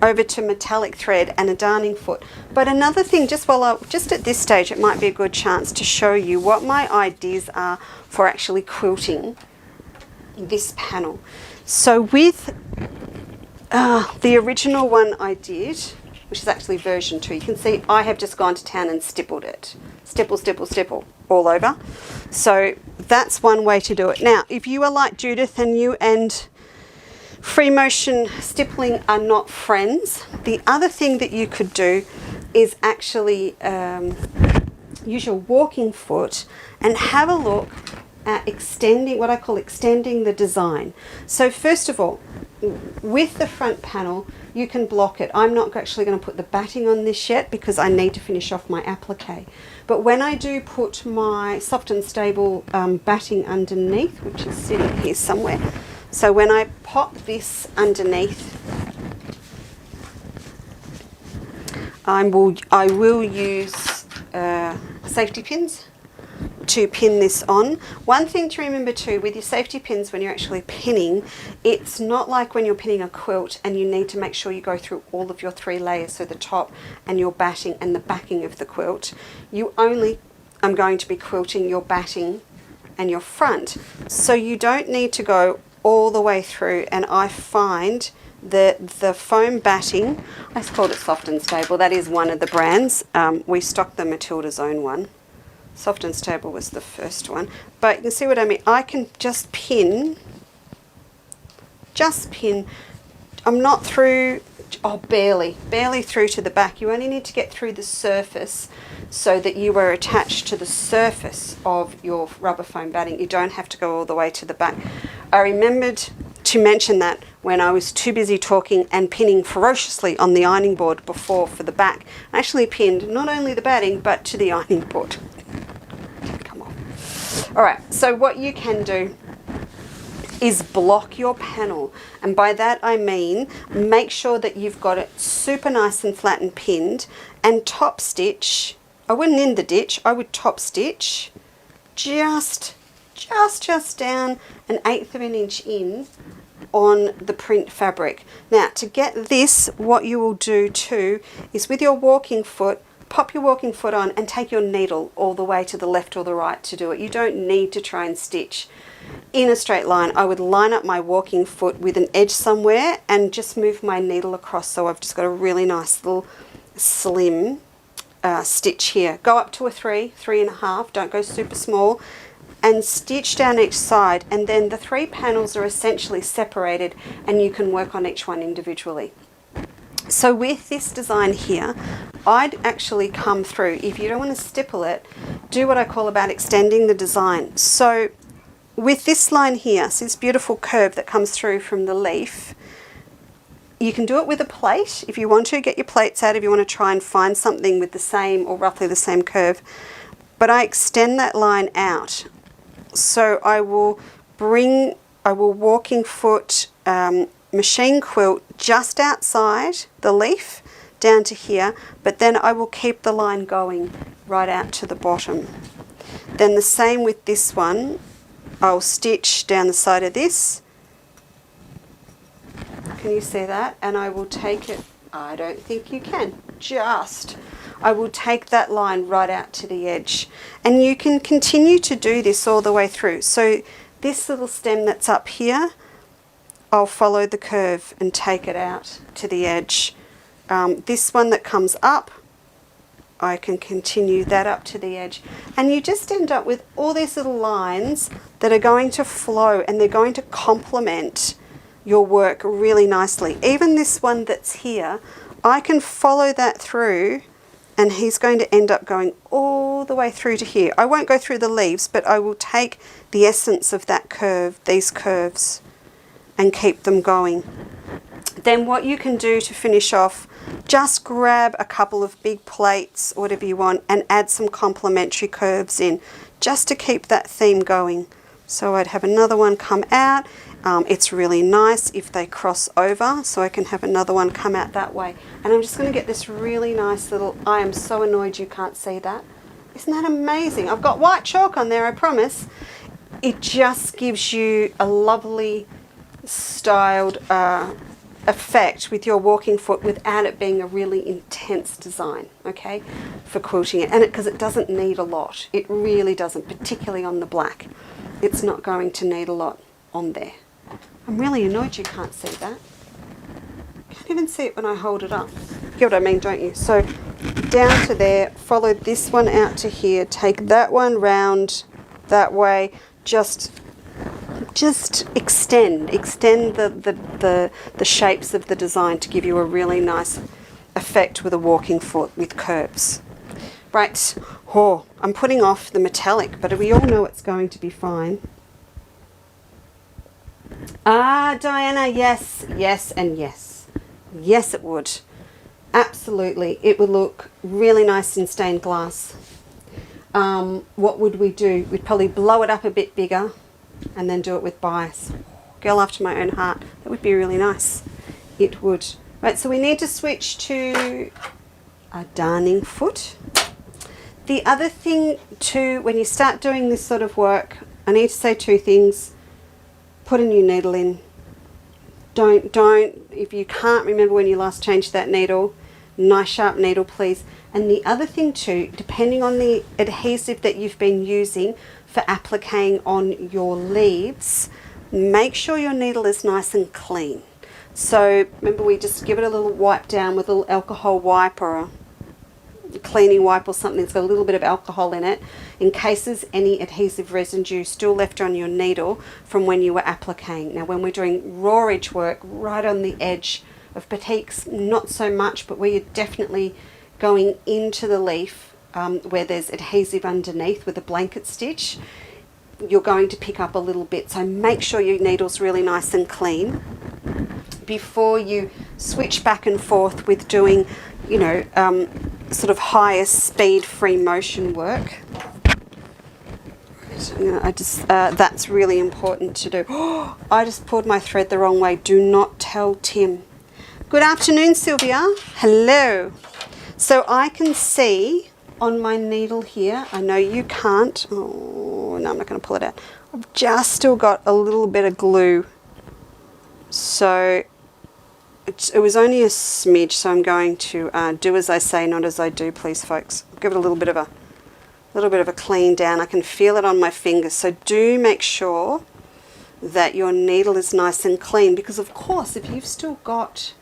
over to metallic thread and a darning foot. But another thing, just at this stage, it might be a good chance to show you what my ideas are for actually quilting this panel. So with the original one I did, which is actually version 2, you can see I have just gone to town and stippled it. Stipple all over. So that's one way to do it. Now, if you are like Judith and you and free motion stippling are not friends, the other thing that you could do is actually use your walking foot and have a look at extending, what I call extending the design. So first of all, with the front panel, you can block it. I'm not actually going to put the batting on this yet because I need to finish off my applique. But when I do put my soft and stable batting underneath, which is sitting here somewhere, so when I pop this underneath, I will use safety pins to pin this on. One thing to remember too, with your safety pins when you're actually pinning, it's not like when you're pinning a quilt and you need to make sure you go through all of your 3 layers, so the top and your batting and the backing of the quilt. You only are going to be quilting your batting and your front, so you don't need to go all the way through. And I find that the foam batting, I called it Soft and Stable, that is one of the brands. We stocked the Matilda's own one. Soft and Stable was the first one, but you can see what I mean. I can just pin, I'm not through, barely through to the back. You only need to get through the surface so that you are attached to the surface of your rubber foam batting. You don't have to go all the way to the back. I remembered to mention that when I was too busy talking and pinning ferociously on the ironing board before for the back. I actually pinned not only the batting but to the ironing board. Come on. Alright, so what you can do is block your panel, and by that I mean make sure that you've got it super nice and flat and pinned, and top stitch. I wouldn't in the ditch, I would top stitch just down 1/8 of an inch in on the print fabric. Now to get this, what you will do too is with your walking foot, pop your walking foot on and take your needle all the way to the left or the right to do it. You don't need to try and stitch in a straight line. I would line up my walking foot with an edge somewhere and just move my needle across, so I've just got a really nice little slim stitch here. Go up to a 3, 3.5, don't go super small, and stitch down each side, and then the 3 panels are essentially separated and you can work on each one individually. So with this design here, I'd actually come through, if you don't want to stipple it, do what I call about extending the design. So with this line here, so this beautiful curve that comes through from the leaf, you can do it with a plate if you want to. Get your plates out if you want to try and find something with the same or roughly the same curve. But I extend that line out. So I will walking foot machine quilt just outside the leaf down to here, but then I will keep the line going right out to the bottom. Then the same with this one, I'll stitch down the side of this. Can you see that? And I will take it, I don't think you can, I will take that line right out to the edge. And you can continue to do this all the way through. So this little stem that's up here, I'll follow the curve and take it out to the edge. This one that comes up, I can continue that up to the edge. And you just end up with all these little lines that are going to flow and they're going to complement your work really nicely. Even this one that's here, I can follow that through and he's going to end up going all the way through to here. I won't go through the leaves, but I will take the essence of that curve, these curves, and keep them going. Then what you can do to finish off, just grab a couple of big plates, whatever you want, and add some complementary curves in, just to keep that theme going. So I'd have another one come out. It's really nice if they cross over, so I can have another one come out that way. And I'm just going to get this really nice little, I am so annoyed you can't see that. Isn't that amazing? I've got white chalk on there, I promise. It just gives you a lovely styled effect with your walking foot without it being a really intense design, okay, for quilting it. And because it doesn't need a lot. It really doesn't, particularly on the black. It's not going to need a lot on there. I'm really annoyed you can't see that. Can't even see it when I hold it up. You get what I mean, don't you? So down to there, follow this one out to here, take that one round that way, just extend the shapes of the design to give you a really nice effect with a walking foot with curves. Right, I'm putting off the metallic, but we all know it's going to be fine. Ah, Diana, yes, yes, and yes. Yes, it would. Absolutely, it would look really nice in stained glass. What would we do? We'd probably blow it up a bit bigger and then do it with bias. Girl after my own heart. That would be really nice. It would. Right, so we need to switch to a darning foot. The other thing too, when you start doing this sort of work, I need to say two things. Put a new needle in. Don't, if you can't remember when you last changed that needle, nice sharp needle please. And the other thing too, depending on the adhesive that you've been using for appliquing on your leaves, make sure your needle is nice and clean. So remember, we just give it a little wipe down with a little alcohol wipe or a cleaning wipe or something that's got a little bit of alcohol in it, in case there's any adhesive residue still left on your needle from when you were appliquing. Now when we're doing raw edge work right on the edge of batiks, not so much, but where you're definitely going into the leaf where there's adhesive underneath with a blanket stitch, you're going to pick up a little bit. So make sure your needle's really nice and clean before you switch back and forth with doing, you know, sort of higher speed free motion work. That's really important to do. I just pulled my thread the wrong way. Do not tell Tim. Good afternoon, Sylvia. Hello. So I can see on my needle here, I know you can't. Oh, no, I'm not going to pull it out. I've just still got a little bit of glue. So it was only a smidge, so I'm going to do as I say, not as I do, please, folks. Give it a little bit of a clean down. I can feel it on my fingers. So do make sure that your needle is nice and clean, because of course if you've still got,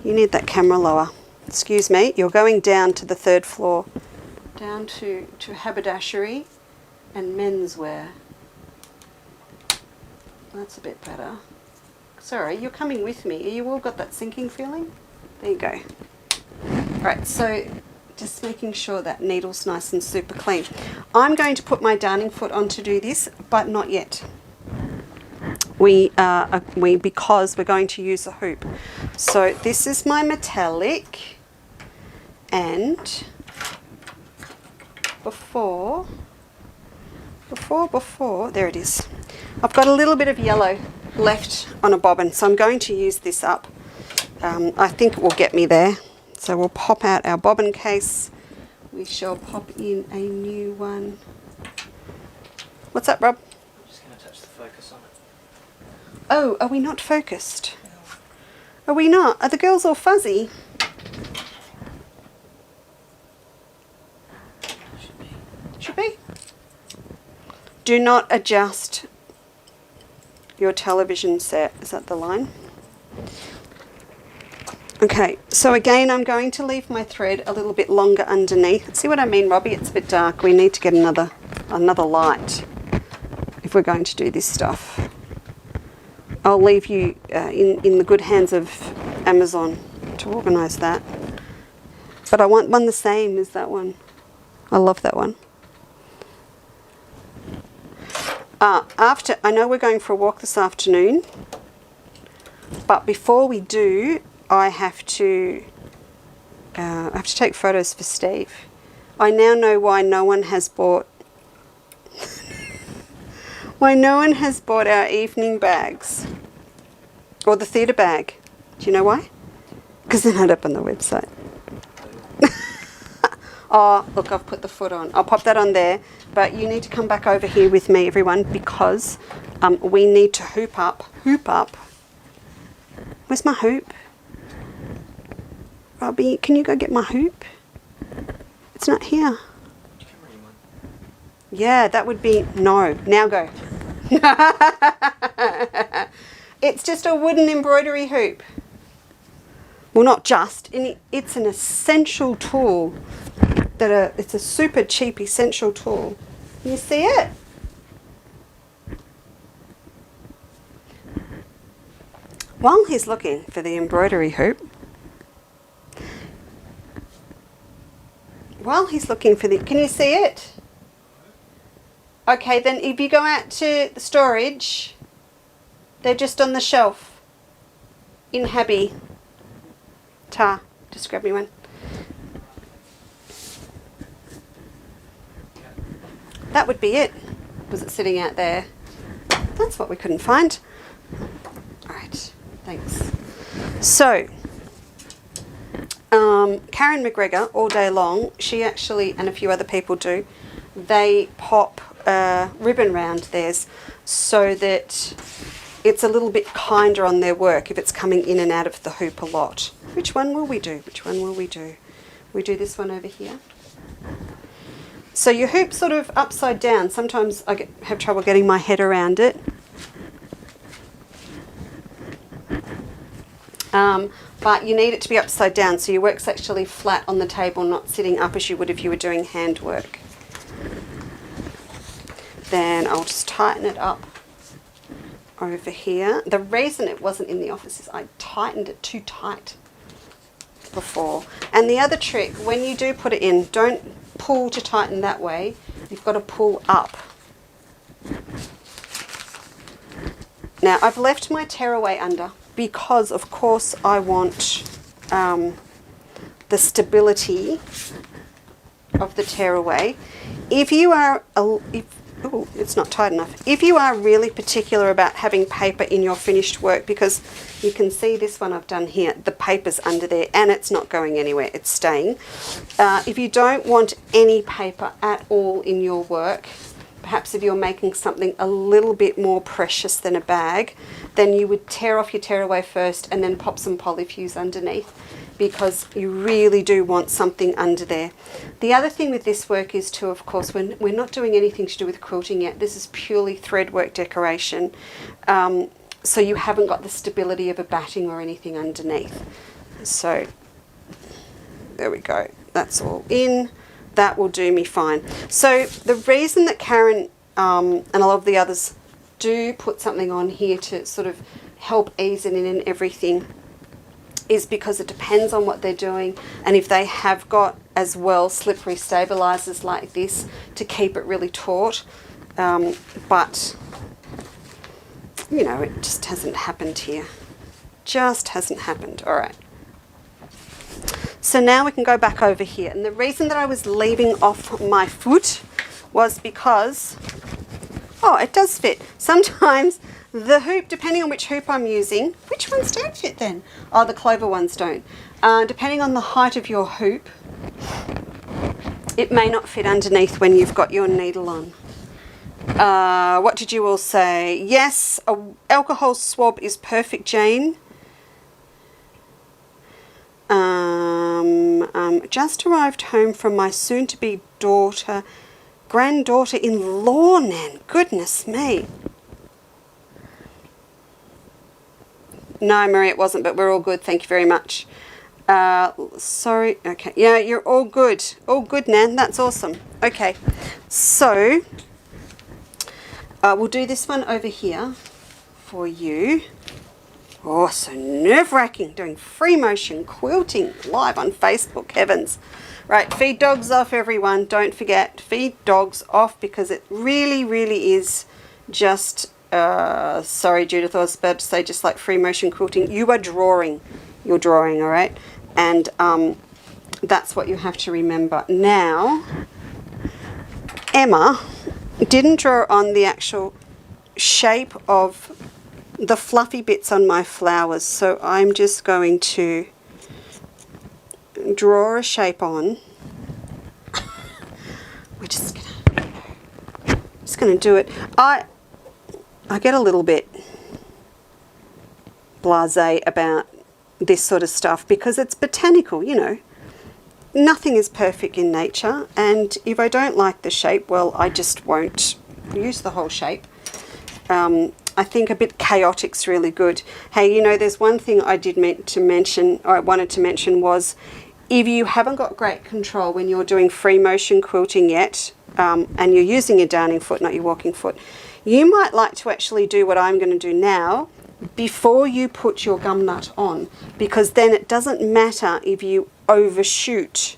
you need that camera lower. Excuse me, you're going down to the 3rd floor, down to haberdashery and menswear. That's a bit better. Sorry, you're coming with me. You all got that sinking feeling? There you go. Right, so just making sure that needle's nice and super clean. I'm going to put my darning foot on to do this, but not yet. Because we're going to use a hoop. So this is my metallic, and before, there it is. I've got a little bit of yellow left on a bobbin, so I'm going to use this up. I think it will get me there. So we'll pop out our bobbin case. We shall pop in a new one. What's up, Rob? I'm just going to touch the focus on it. Oh, are we not focused? Are we not? Are the girls all fuzzy? Do not adjust your television set. Is that the line? Okay, so again, I'm going to leave my thread a little bit longer underneath. See what I mean, Robbie? It's a bit dark. We need to get another light if we're going to do this stuff. I'll leave you in the good hands of Amazon to organise that. But I want one the same as that one. I love that one. I know we're going for a walk this afternoon, but before we do, I have to take photos for Steve. I now know why no one has bought our evening bags or the theatre bag. Do you know why? Because they're not up on the website. Oh, look, I've put the foot on. I'll pop that on there. But you need to come back over here with me, everyone, because we need to hoop up. Where's my hoop? Robbie, can you go get my hoop? It's not here. Yeah, that would be... No. Now go. It's just a wooden embroidery hoop. Well, not just. It's an essential tool. It's a super cheap essential tool. Can you see it? While he's looking for the embroidery hoop, can you see it? Okay, then if you go out to the storage, they're just on the shelf in Habby. Just grab me one. That would be it. Was it sitting out there? That's what we couldn't find. All right, thanks. So, Karen McGregor, all day long, she actually, and a few other people do, they pop ribbon round theirs so that it's a little bit kinder on their work if it's coming in and out of the hoop a lot. Which one will we do? We do this one over here. So your hoop's sort of upside down. Sometimes I have trouble getting my head around it. But you need it to be upside down so your work's actually flat on the table, not sitting up as you would if you were doing handwork. Then I'll just tighten it up over here. The reason it wasn't in the office is I tightened it too tight before. And the other trick, when you do put it in, don't pull to tighten that way. You've got to pull up. Now I've left my tearaway under because of course I want the stability of the tearaway. If you are it's not tight enough. If you are really particular about having paper in your finished work, because you can see this one I've done here, the paper's under there and it's not going anywhere, it's staying. If you don't want any paper at all in your work, perhaps if you're making something a little bit more precious than a bag, then you would tear off your tearaway first and then pop some polyfuse underneath, because you really do want something under there. The other thing with this work is too, of course, when we're not doing anything to do with quilting yet, this is purely thread work decoration, so you haven't got the stability of a batting or anything underneath. So there we go, that's all in. That will do me fine. So the reason that Karen and a lot of the others do put something on here to sort of help ease it in and everything is because it depends on what they're doing, and if they have got as well slippery stabilizers like this to keep it really taut, but you know, it just hasn't happened here. Just hasn't happened. All right. So now we can go back over here, and the reason that I was leaving off my foot was because, oh, it does fit. Sometimes the hoop, depending on which hoop I'm using, which ones don't fit then? Oh, the clover ones don't. Depending on the height of your hoop, it may not fit underneath when you've got your needle on. What did you all say? Yes, a alcohol swab is perfect, Jane. Just arrived home from my soon-to-be daughter Granddaughter-in-law, Nan. Goodness me. No, Marie, it wasn't, but we're all good. Thank you very much. Sorry. Okay. Yeah, you're all good. All good, Nan. That's awesome. Okay. So, we'll do this one over here for you. Oh, so nerve-wracking. Doing free motion quilting live on Facebook. Heavens. Right. Feed dogs off, everyone. Don't forget. Feed dogs off, because it really, really is just... sorry, Judith, I was about to say just like free motion quilting. You are drawing. You're drawing, all right? And that's what you have to remember. Now, Emma didn't draw on the actual shape of the fluffy bits on my flowers, so I'm just going to draw a shape on. We're just gonna do it. I get a little bit blasé about this sort of stuff because it's botanical, you know. Nothing is perfect in nature, and if I don't like the shape, well, I just won't use the whole shape. I think a bit chaotic's really good. Hey, you know, there's one thing I wanted to mention was, if you haven't got great control when you're doing free motion quilting yet, and you're using your darning foot, not your walking foot, you might like to actually do what I'm going to do now before you put your gum nut on, because then it doesn't matter if you overshoot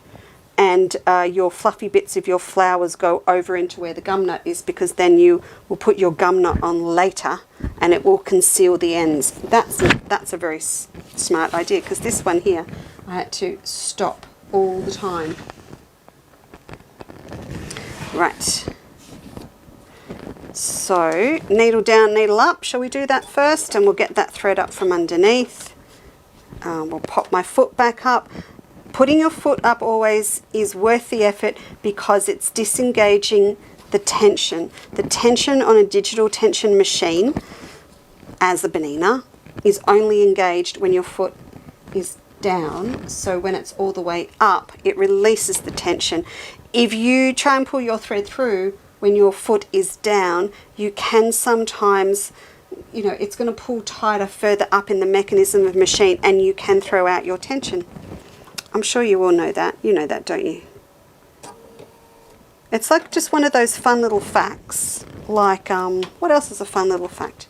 and your fluffy bits of your flowers go over into where the gum nut is, because then you will put your gum nut on later and it will conceal the ends. That's a very smart idea, because this one here I had to stop all the time. Right. So, needle down, needle up. Shall we do that first? And we'll get that thread up from underneath. We'll pop my foot back up. Putting your foot up always is worth the effort, because it's disengaging the tension. The tension on a digital tension machine, as a banana, is only engaged when your foot is down. So when it's all the way up, it releases the tension. If you try and pull your thread through when your foot is down, you can sometimes, you know, it's going to pull tighter further up in the mechanism of the machine, and you can throw out your tension. I'm sure you all know that. You know that, don't you? It's like just one of those fun little facts. Like, what else is a fun little fact?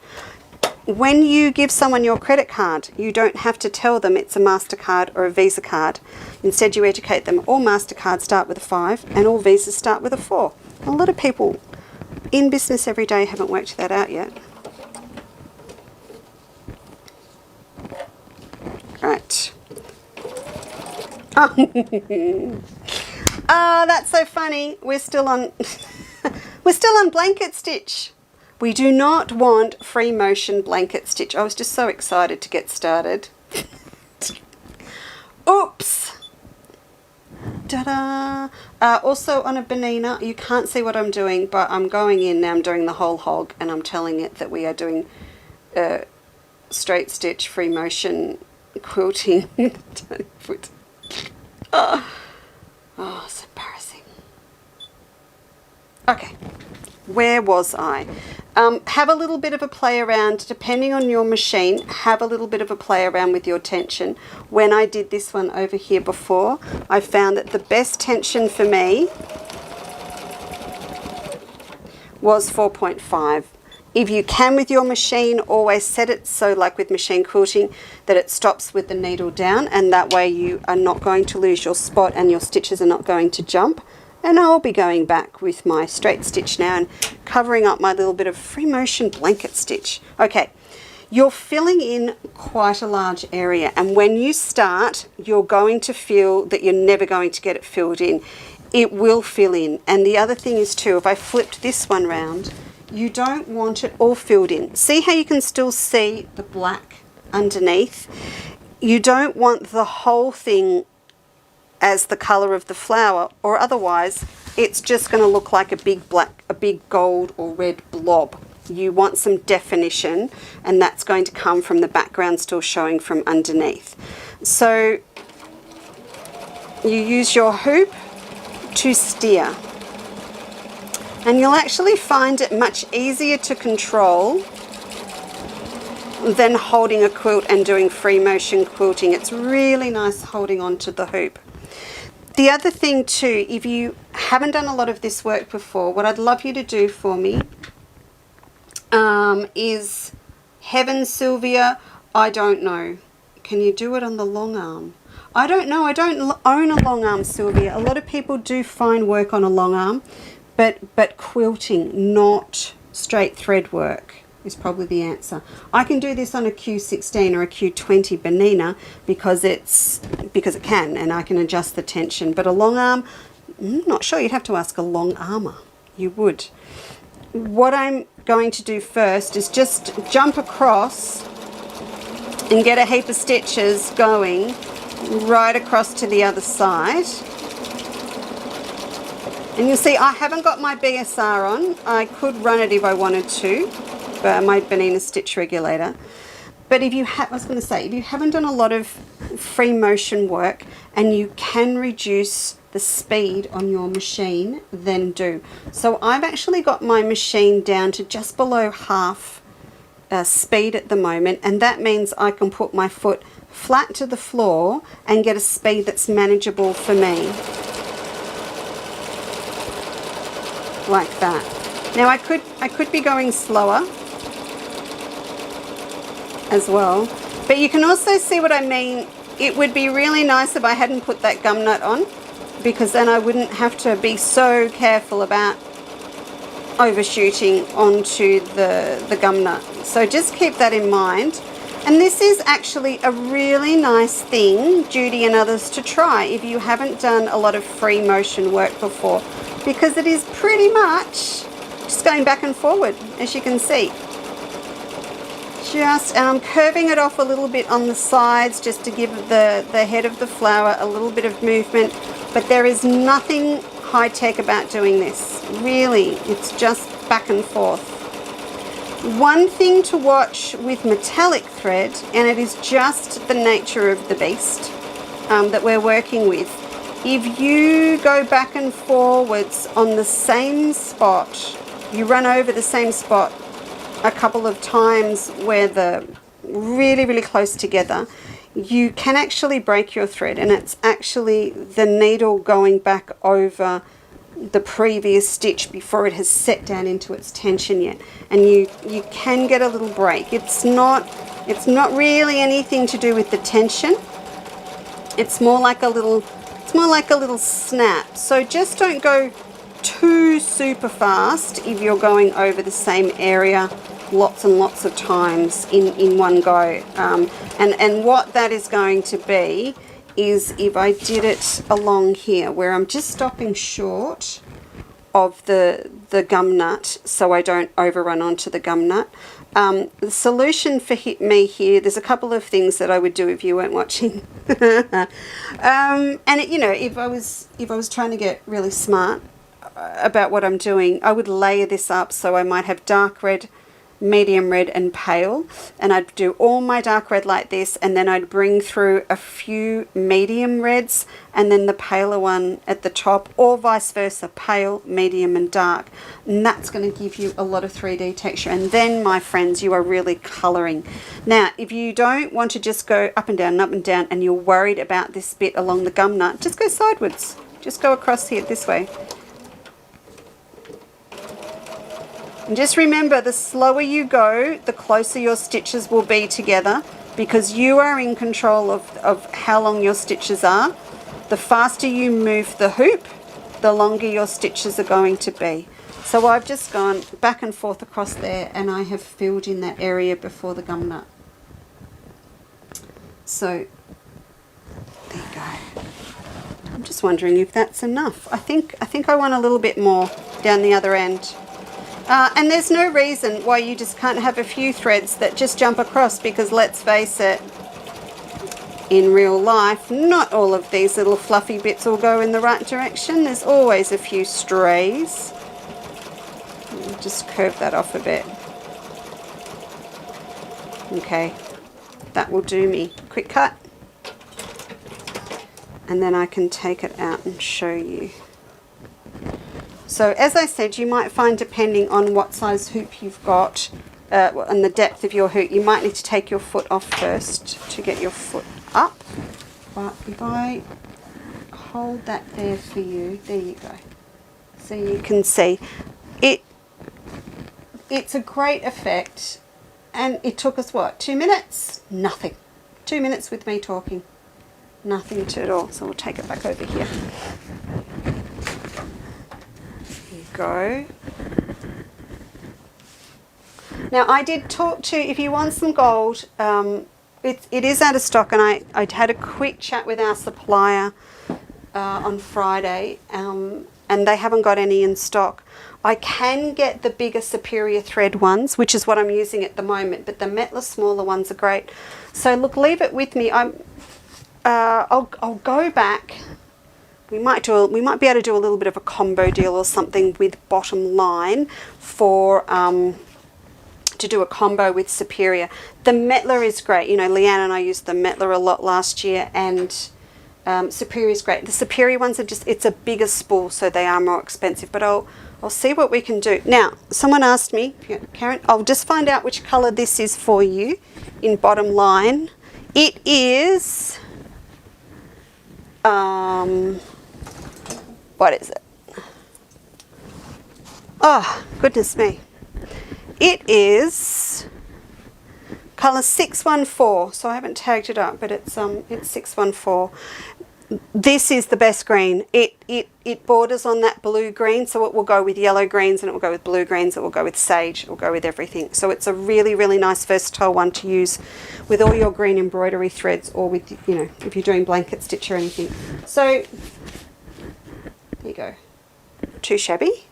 When you give someone your credit card, you don't have to tell them it's a MasterCard or a Visa card. Instead, you educate them. All MasterCards start with a 5 and all Visas start with a 4. A lot of people in business every day haven't worked that out yet. Right. Oh, that's so funny. We're still on blanket stitch. We do not want free motion blanket stitch. I was just so excited to get started. Oops. Ta-da. Also on a banana, you can't see what I'm doing, but I'm going in now. I'm doing the whole hog, and I'm telling it that we are doing straight stitch free motion quilting. Oh, it's embarrassing. Okay, where was I? Have a little bit of a play around, depending on your machine, have a little bit of a play around with your tension. When I did this one over here before, I found that the best tension for me was 4.5. If you can with your machine, always set it so, like with machine quilting, that it stops with the needle down, and that way you are not going to lose your spot and your stitches are not going to jump. And I'll be going back with my straight stitch now and covering up my little bit of free motion blanket stitch. Okay, you're filling in quite a large area, and when you start, you're going to feel that you're never going to get it filled in. It will fill in. And the other thing is too, if I flipped this one round, you don't want it all filled in. See how you can still see the black underneath? You don't want the whole thing as the color of the flower, or otherwise it's just going to look like a big gold or red blob. You want some definition, and that's going to come from the background still showing from underneath. So you use your hoop to steer. And you'll actually find it much easier to control than holding a quilt and doing free motion quilting. It's really nice holding on to the hoop. The other thing too, if you haven't done a lot of this work before, what I'd love you to do for me is, Heavens, Sylvia, I don't know. Can you do it on the long arm? I don't know. I don't own a long arm, Sylvia. A lot of people do find work on a long arm, but quilting, not straight thread work, is probably the answer. I can do this on a Q16 or a Q20 Benina because it can, and I can adjust the tension. But a long arm, I'm not sure. You'd have to ask a long armor. You would. What I'm going to do first is just jump across and get a heap of stitches going right across to the other side. And you'll see I haven't got my BSR on. I could run it if I wanted to, but my Benina stitch regulator. But if you if you haven't done a lot of free motion work and you can reduce the speed on your machine, then do. So I've actually got my machine down to just below half speed at the moment, and that means I can put my foot flat to the floor and get a speed that's manageable for me. Like that. Now I could be going slower as well, but you can also see what I mean. It would be really nice if I hadn't put that gum nut on, because then I wouldn't have to be so careful about overshooting onto the gum nut. So just keep that in mind. And this is actually a really nice thing, Judy and others, to try if you haven't done a lot of free motion work before, because it is pretty much just going back and forward, as you can see. And I'm curving it off a little bit on the sides just to give the head of the flower a little bit of movement, but there is nothing high-tech about doing this. Really, it's just back and forth. One thing to watch with metallic thread, and it is just the nature of the beast that we're working with, if you go back and forwards on the same spot, you run over the same spot a couple of times where they're really, really close together, you can actually break your thread, and it's actually the needle going back over the previous stitch before it has set down into its tension yet, and you can get a little break. It's not really anything to do with the tension. It's more like a little snap. So just don't go too super fast if you're going over the same area lots and lots of times in one go. And what that is going to be is if I did it along here where I'm just stopping short of the gum nut so I don't overrun onto the gum nut. The solution for me here, there's a couple of things that I would do if you weren't watching. And if I was trying to get really smart about what I'm doing, I would layer this up. So I might have dark red, medium red and pale, and I'd do all my dark red like this, and then I'd bring through a few medium reds and then the paler one at the top, or vice versa, pale, medium and dark, and that's going to give you a lot of 3D texture. And then, my friends, you are really colouring. Now if you don't want to just go up and down and you're worried about this bit along the gum nut, just go sideways, just go across here this way. And just remember, the slower you go, the closer your stitches will be together, because you are in control of how long your stitches are. The faster you move the hoop, the longer your stitches are going to be. So I've just gone back and forth across there, and I have filled in that area before the gum nut. So there you go. I'm just wondering if that's enough. I think I want a little bit more down the other end. And there's no reason why you just can't have a few threads that just jump across, because let's face it, in real life, not all of these little fluffy bits will go in the right direction. There's always a few strays. Just curve that off a bit. Okay, that will do me. Quick cut. And then I can take it out and show you. So as I said, you might find, depending on what size hoop you've got and the depth of your hoop, you might need to take your foot off first to get your foot up. But if I hold that there for you, there you go. So you can see it's a great effect, and it took us what, 2 minutes? Nothing. 2 minutes with me talking. Nothing at all. So we'll take it back over here. There you go. Now I did talk to, if you want some gold, it is out of stock, and I had a quick chat with our supplier on Friday, and they haven't got any in stock. I can get the bigger Superior thread ones, which is what I'm using at the moment, but the Metler smaller ones are great. So look, leave it with me. I'll go back. We might be able to do a little bit of a combo deal or something with Bottom Line for to do a combo with Superior. The Metler is great. You know, Leanne and I used the Metler a lot last year, and Superior is great. The Superior ones are just, it's a bigger spool, so they are more expensive, but I'll see what we can do. Now, someone asked me, Karen, I'll just find out which colour this is for you in Bottom Line. It is, what is it? Oh, goodness me. It is colour 614, so I haven't tagged it up, but it's 614. This is the best green. It borders on that blue green, so it will go with yellow greens, and it will go with blue greens, it will go with sage, it will go with everything. So it's a really, really nice versatile one to use with all your green embroidery threads, or with, you know, if you're doing blanket stitch or anything. So there you go. Too shabby.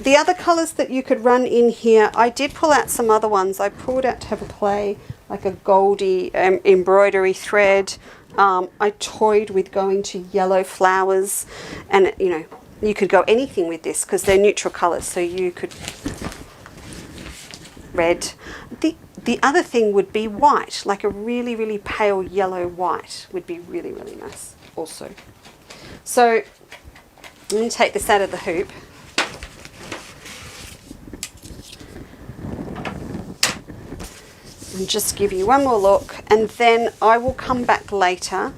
The other colours that you could run in here, I did pull out some other ones. I pulled out to have a play, like a goldy embroidery thread. I toyed with going to yellow flowers, and you know, you could go anything with this because they're neutral colours, so you could red. The other thing would be white, like a really, really pale yellow white would be really, really nice also. So I'm going to take this out of the hoop. And just give you one more look, and then I will come back later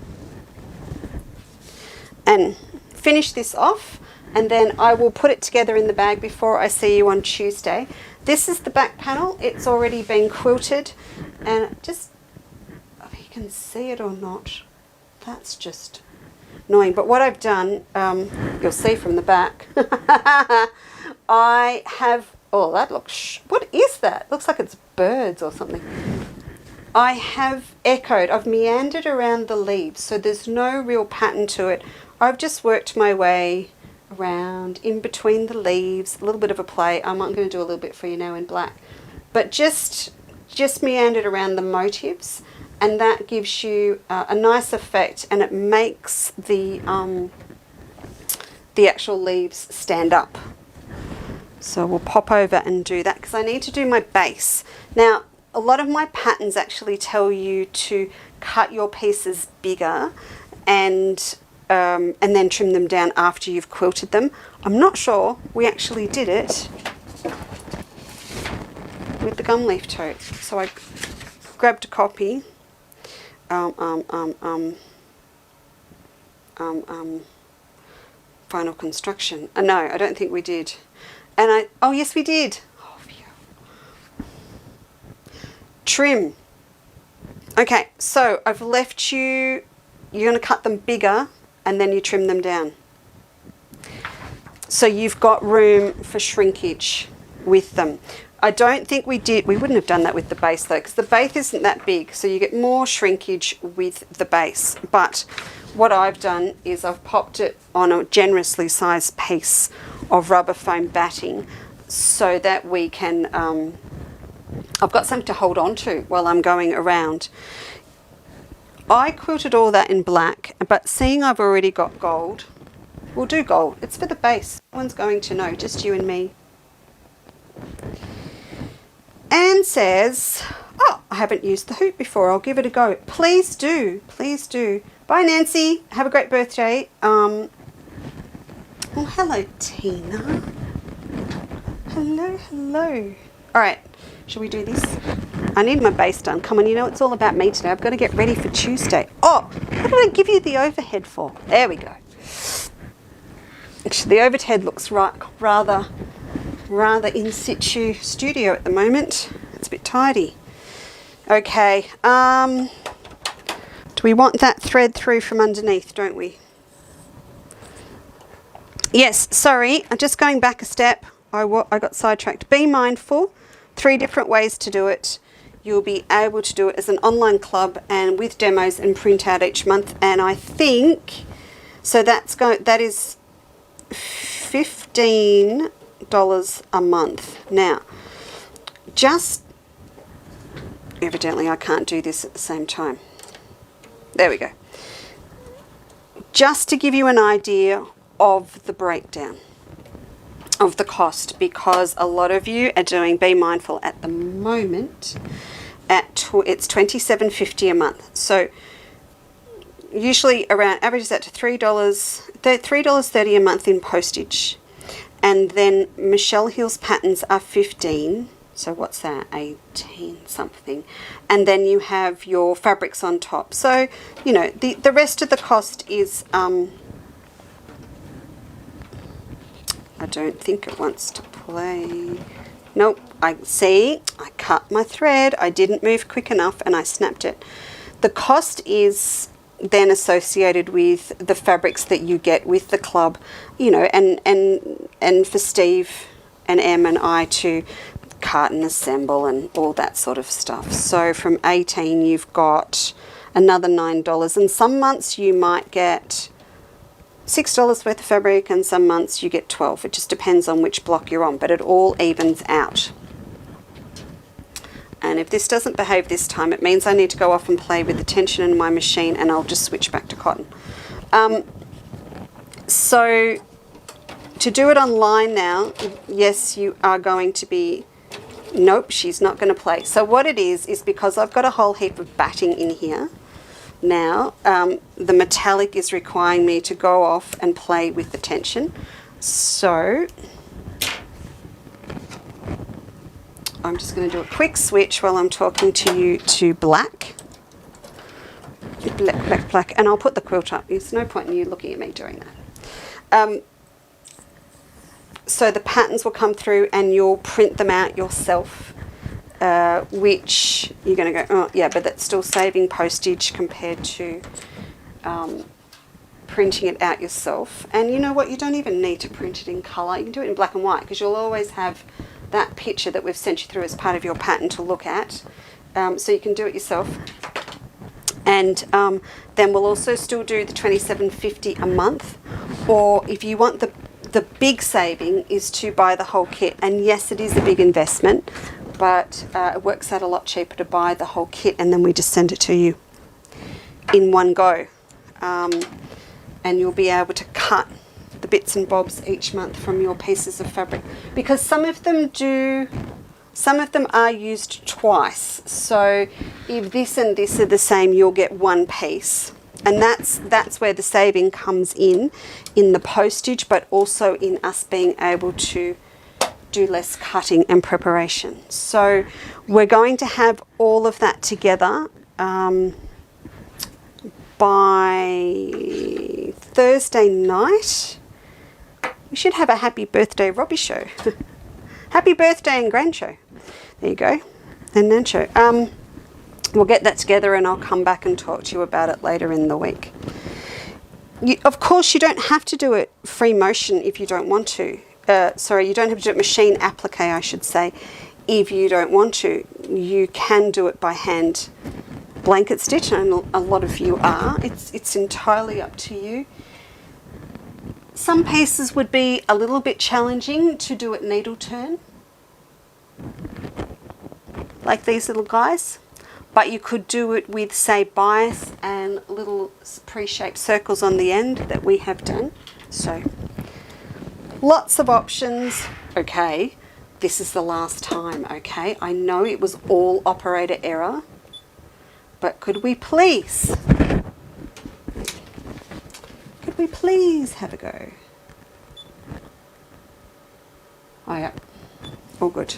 and finish this off, and then I will put it together in the bag before I see you on Tuesday. This is the back panel. It's already been quilted, and just, if you can see it or not, that's just annoying. But what I've done, you'll see from the back, I have, oh, that looks, what is that? Looks like it's birds or something. I have echoed, I've meandered around the leaves, so there's no real pattern to it. I've just worked my way around in between the leaves, a little bit of a play. I'm not going to do a little bit for you now in black, but just meandered around the motifs, and that gives you a nice effect, and it makes the actual leaves stand up. So we'll pop over and do that because I need to do my base. Now, a lot of my patterns actually tell you to cut your pieces bigger and then trim them down after you've quilted them. I'm not sure we actually did it with the gum leaf tote. So I grabbed a copy. Final construction. No, I don't think we did. And oh yes we did. Oh, phew. Trim. Okay, so I've left you, you're going to cut them bigger and then you trim them down. So you've got room for shrinkage with them. I don't think we wouldn't have done that with the base though, because the base isn't that big, so you get more shrinkage with the base. But what I've done is I've popped it on a generously sized piece of rubber foam batting so that we can, I've got something to hold on to while I'm going around. I quilted all that in black, but seeing I've already got gold, we'll do gold. It's for the base. No one's going to know, just you and me. Anne says, oh, I haven't used the hoop before. I'll give it a go. Please do. Please do. Bye, Nancy. Have a great birthday. Oh, hello, Tina. Hello, hello. All right, shall we do this? I need my base done. Come on, you know it's all about me today. I've got to get ready for Tuesday. Oh, what did I give you the overhead for? There we go. Actually, the overhead looks rather in situ studio at the moment. It's a bit tidy. Okay, do we want that thread through from underneath, don't we? Yes, sorry, I'm just going back a step. I got sidetracked. Be mindful, 3 different ways to do it. You'll be able to do it as an online club and with demos and print out each month. And I think, so that is $15 a month. Now, just, evidently I can't do this at the same time. There we go. Just to give you an idea of the breakdown of the cost, because a lot of you are doing Be Mindful at the moment it's $27.50 a month. So usually around averages out to $3.30 a month in postage, and then Michelle Hill's patterns are $15. So what's that? 18 something, and then you have your fabrics on top. So you know the rest of the cost is I don't think it wants to play. Nope, I cut my thread. I didn't move quick enough and I snapped it. The cost is then associated with the fabrics that you get with the club, you know, and for Steve and Em and I to cut and assemble and all that sort of stuff. So from 18 you've got another $9, and some months you might get $6 worth of fabric and some months you get 12. It just depends on which block you're on, but it all evens out. And if this doesn't behave this time, it means I need to go off and play with the tension in my machine, and I'll just switch back to cotton. So to do it online now, yes, you are going to be, nope, she's not going to play. So what it is because I've got a whole heap of batting in here. Now, the metallic is requiring me to go off and play with the tension. So I'm just going to do a quick switch while I'm talking to you to black. Black. And I'll put the quilt up. There's no point in you looking at me doing that. So the patterns will come through and you'll print them out yourself. Which you're going to go, oh yeah, but that's still saving postage compared to printing it out yourself. And you know what, you don't even need to print it in colour. You can do it in black and white, because you'll always have that picture that we've sent you through as part of your pattern to look at. So you can do it yourself. And then we'll also still do the $27.50 a month. Or if you want the big saving is to buy the whole kit. And yes, it is a big investment, but it works out a lot cheaper to buy the whole kit, and then we just send it to you in one go. And you'll be able to cut the bits and bobs each month from your pieces of fabric, because some of them are used twice. So if this and this are the same, you'll get one piece. And that's where the saving comes in the postage, but also in us being able to do less cutting and preparation. So we're going to have all of that together by Thursday night. We should have a happy birthday Robbie show. Happy birthday and grand show. There you go. And Nan show. We'll get that together and I'll come back and talk to you about it later in the week. Of course, you don't have to do it free motion if you don't want to. You don't have to do it machine applique, I should say, if you don't want to. You can do it by hand blanket stitch, and a lot of you are. It's entirely up to you. Some pieces would be a little bit challenging to do at needle turn, like these little guys. But you could do it with, say, bias and little pre-shaped circles on the end that we have done. So, lots of options. Okay, this is the last time, okay? I know it was all operator error, but could we please have a go? Oh yeah, all good.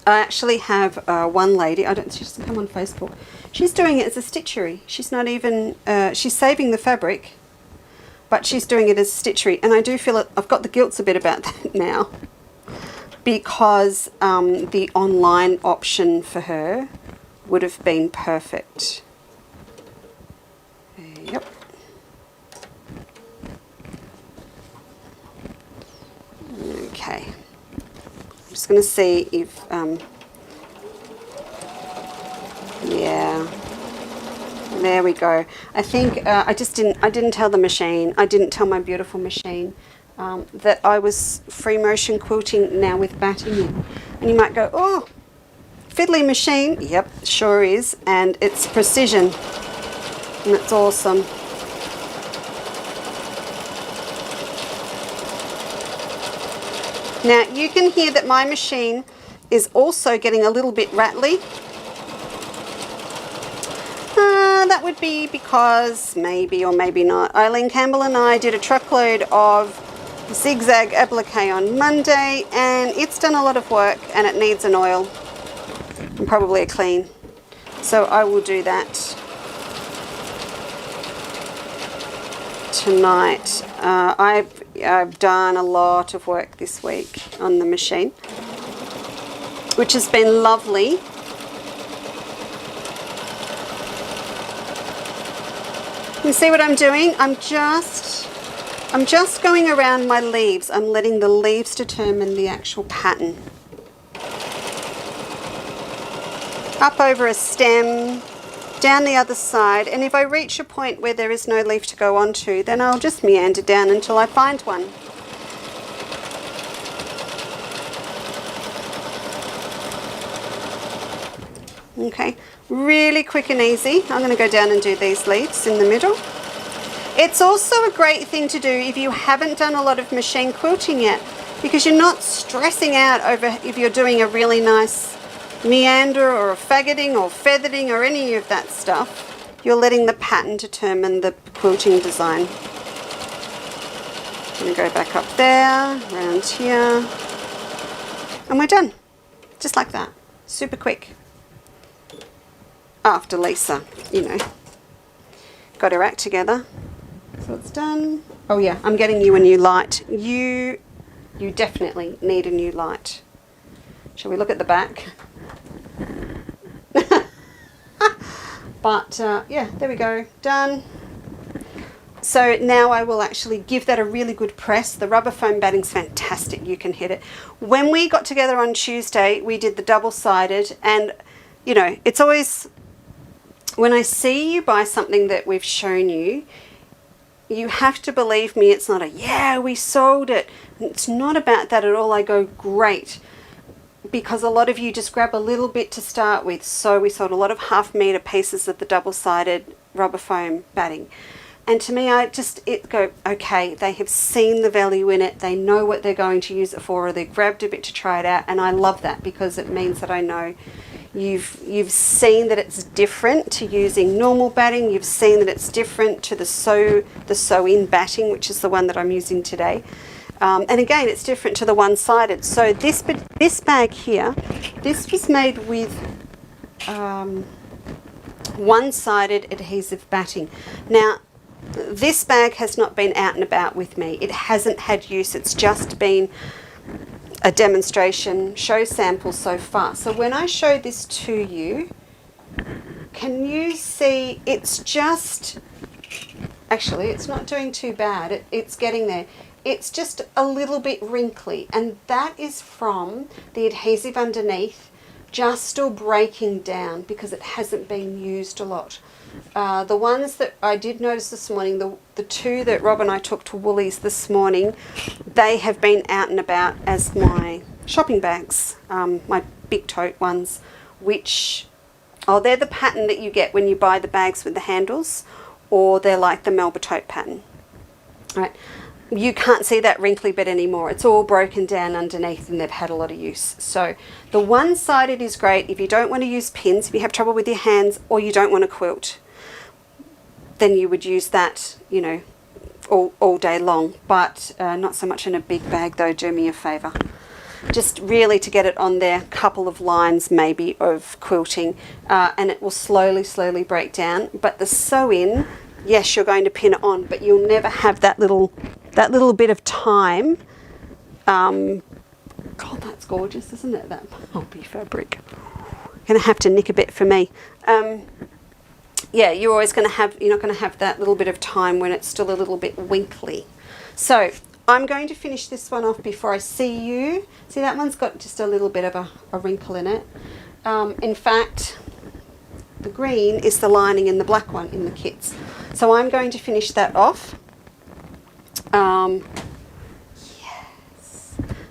I actually have one lady, she doesn't come on Facebook. She's doing it as a stitchery. She's not even, she's saving the fabric, but she's doing it as stitchery. And I do feel it, I've got the guilt a bit about that now, because the online option for her would have been perfect. Yep. Okay. I'm just going to see if, yeah, there we go. I think I didn't tell the machine, I didn't tell my beautiful machine that I was free motion quilting now with batting in. And you might go, oh, fiddly machine. Yep, sure is. And it's precision. And it's awesome. Now you can hear that my machine is also getting a little bit rattly. That would be because maybe or maybe not. Eileen Campbell and I did a truckload of zigzag applique on Monday, and it's done a lot of work and it needs an oil and probably a clean. So I will do that tonight. I've done a lot of work this week on the machine, which has been lovely. You see what I'm doing? I'm just going around my leaves. I'm letting the leaves determine the actual pattern. Up over a stem, down the other side, and if I reach a point where there is no leaf to go onto, then I'll just meander down until I find one. Okay, really quick and easy. I'm going to go down and do these leaves in the middle. It's also a great thing to do if you haven't done a lot of machine quilting yet, because you're not stressing out over if you're doing a really nice meander or a faggoting or feathering or any of that stuff. You're letting the pattern determine the quilting design. I'm going to go back up there, around here, and we're done. Just like that. Super quick. After Lisa, you know, got her act together. So it's done. Oh yeah, I'm getting you a new light. You definitely need a new light. Shall we look at the back? But yeah, there we go, done. So now I will actually give that a really good press. The rubber foam batting's fantastic, you can hit it. When we got together on Tuesday, we did the double-sided, and you know, it's always, when I see you buy something that we've shown you, you have to believe me. It's not a, yeah, we sold it. It's not about that at all. I go, great. Because a lot of you just grab a little bit to start with. So we sold a lot of half-metre pieces of the double-sided rubber foam batting. And to me, it go, okay, they have seen the value in it. They know what they're going to use it for, or they grabbed a bit to try it out. And I love that, because it means that I know you've seen that it's different to using normal batting. You've seen that it's different to the sew-in batting, which is the one that I'm using today. And again, it's different to the one-sided. So this bag here, this was made with one-sided adhesive batting. Now, this bag has not been out and about with me. It hasn't had use. It's just been a demonstration show sample so far. So when I show this to you, can you see it's just, actually it's not doing too bad, it's getting there. It's just a little bit wrinkly, and that is from the adhesive underneath just still breaking down because it hasn't been used a lot. The ones that I did notice this morning, the two that Rob and I took to Woolies this morning, they have been out and about as my shopping bags, my big tote ones, which, oh, they're the pattern that you get when you buy the bags with the handles, or they're like the Melba tote pattern. All right. You can't see that wrinkly bit anymore. It's all broken down underneath, and they've had a lot of use. So the one-sided is great if you don't want to use pins, if you have trouble with your hands, or you don't want to quilt. Then you would use that, you know, all day long, but not so much in a big bag though. Do me a favour. Just really to get it on there, couple of lines maybe of quilting, and it will slowly break down. But the sew-in, yes, you're going to pin it on, but you'll never have that little bit of time. God, that's gorgeous, isn't it? That pulpy fabric. Going to have to nick a bit for me. Yeah, you're always going to have, you're not going to have that little bit of time when it's still a little bit winkly. So I'm going to finish this one off before I see you. See, that one's got just a little bit of a wrinkle in it. In fact, the green is the lining in the black one in the kits. So I'm going to finish that off. Yes,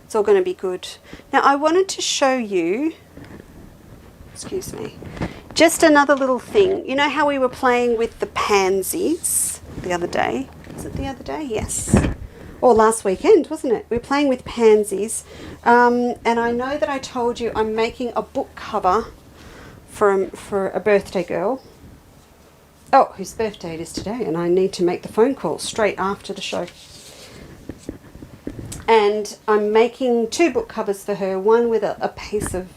it's all going to be good. Now I wanted to show you, excuse me, just another little thing. You know how we were playing with the pansies the other day? Was it the other day? Yes. Or last weekend, wasn't it? We were playing with pansies. And I know that I told you I'm making a book cover for a birthday girl. Oh, whose birthday it is today. And I need to make the phone call straight after the show. And I'm making 2 book covers for her. One with a piece of...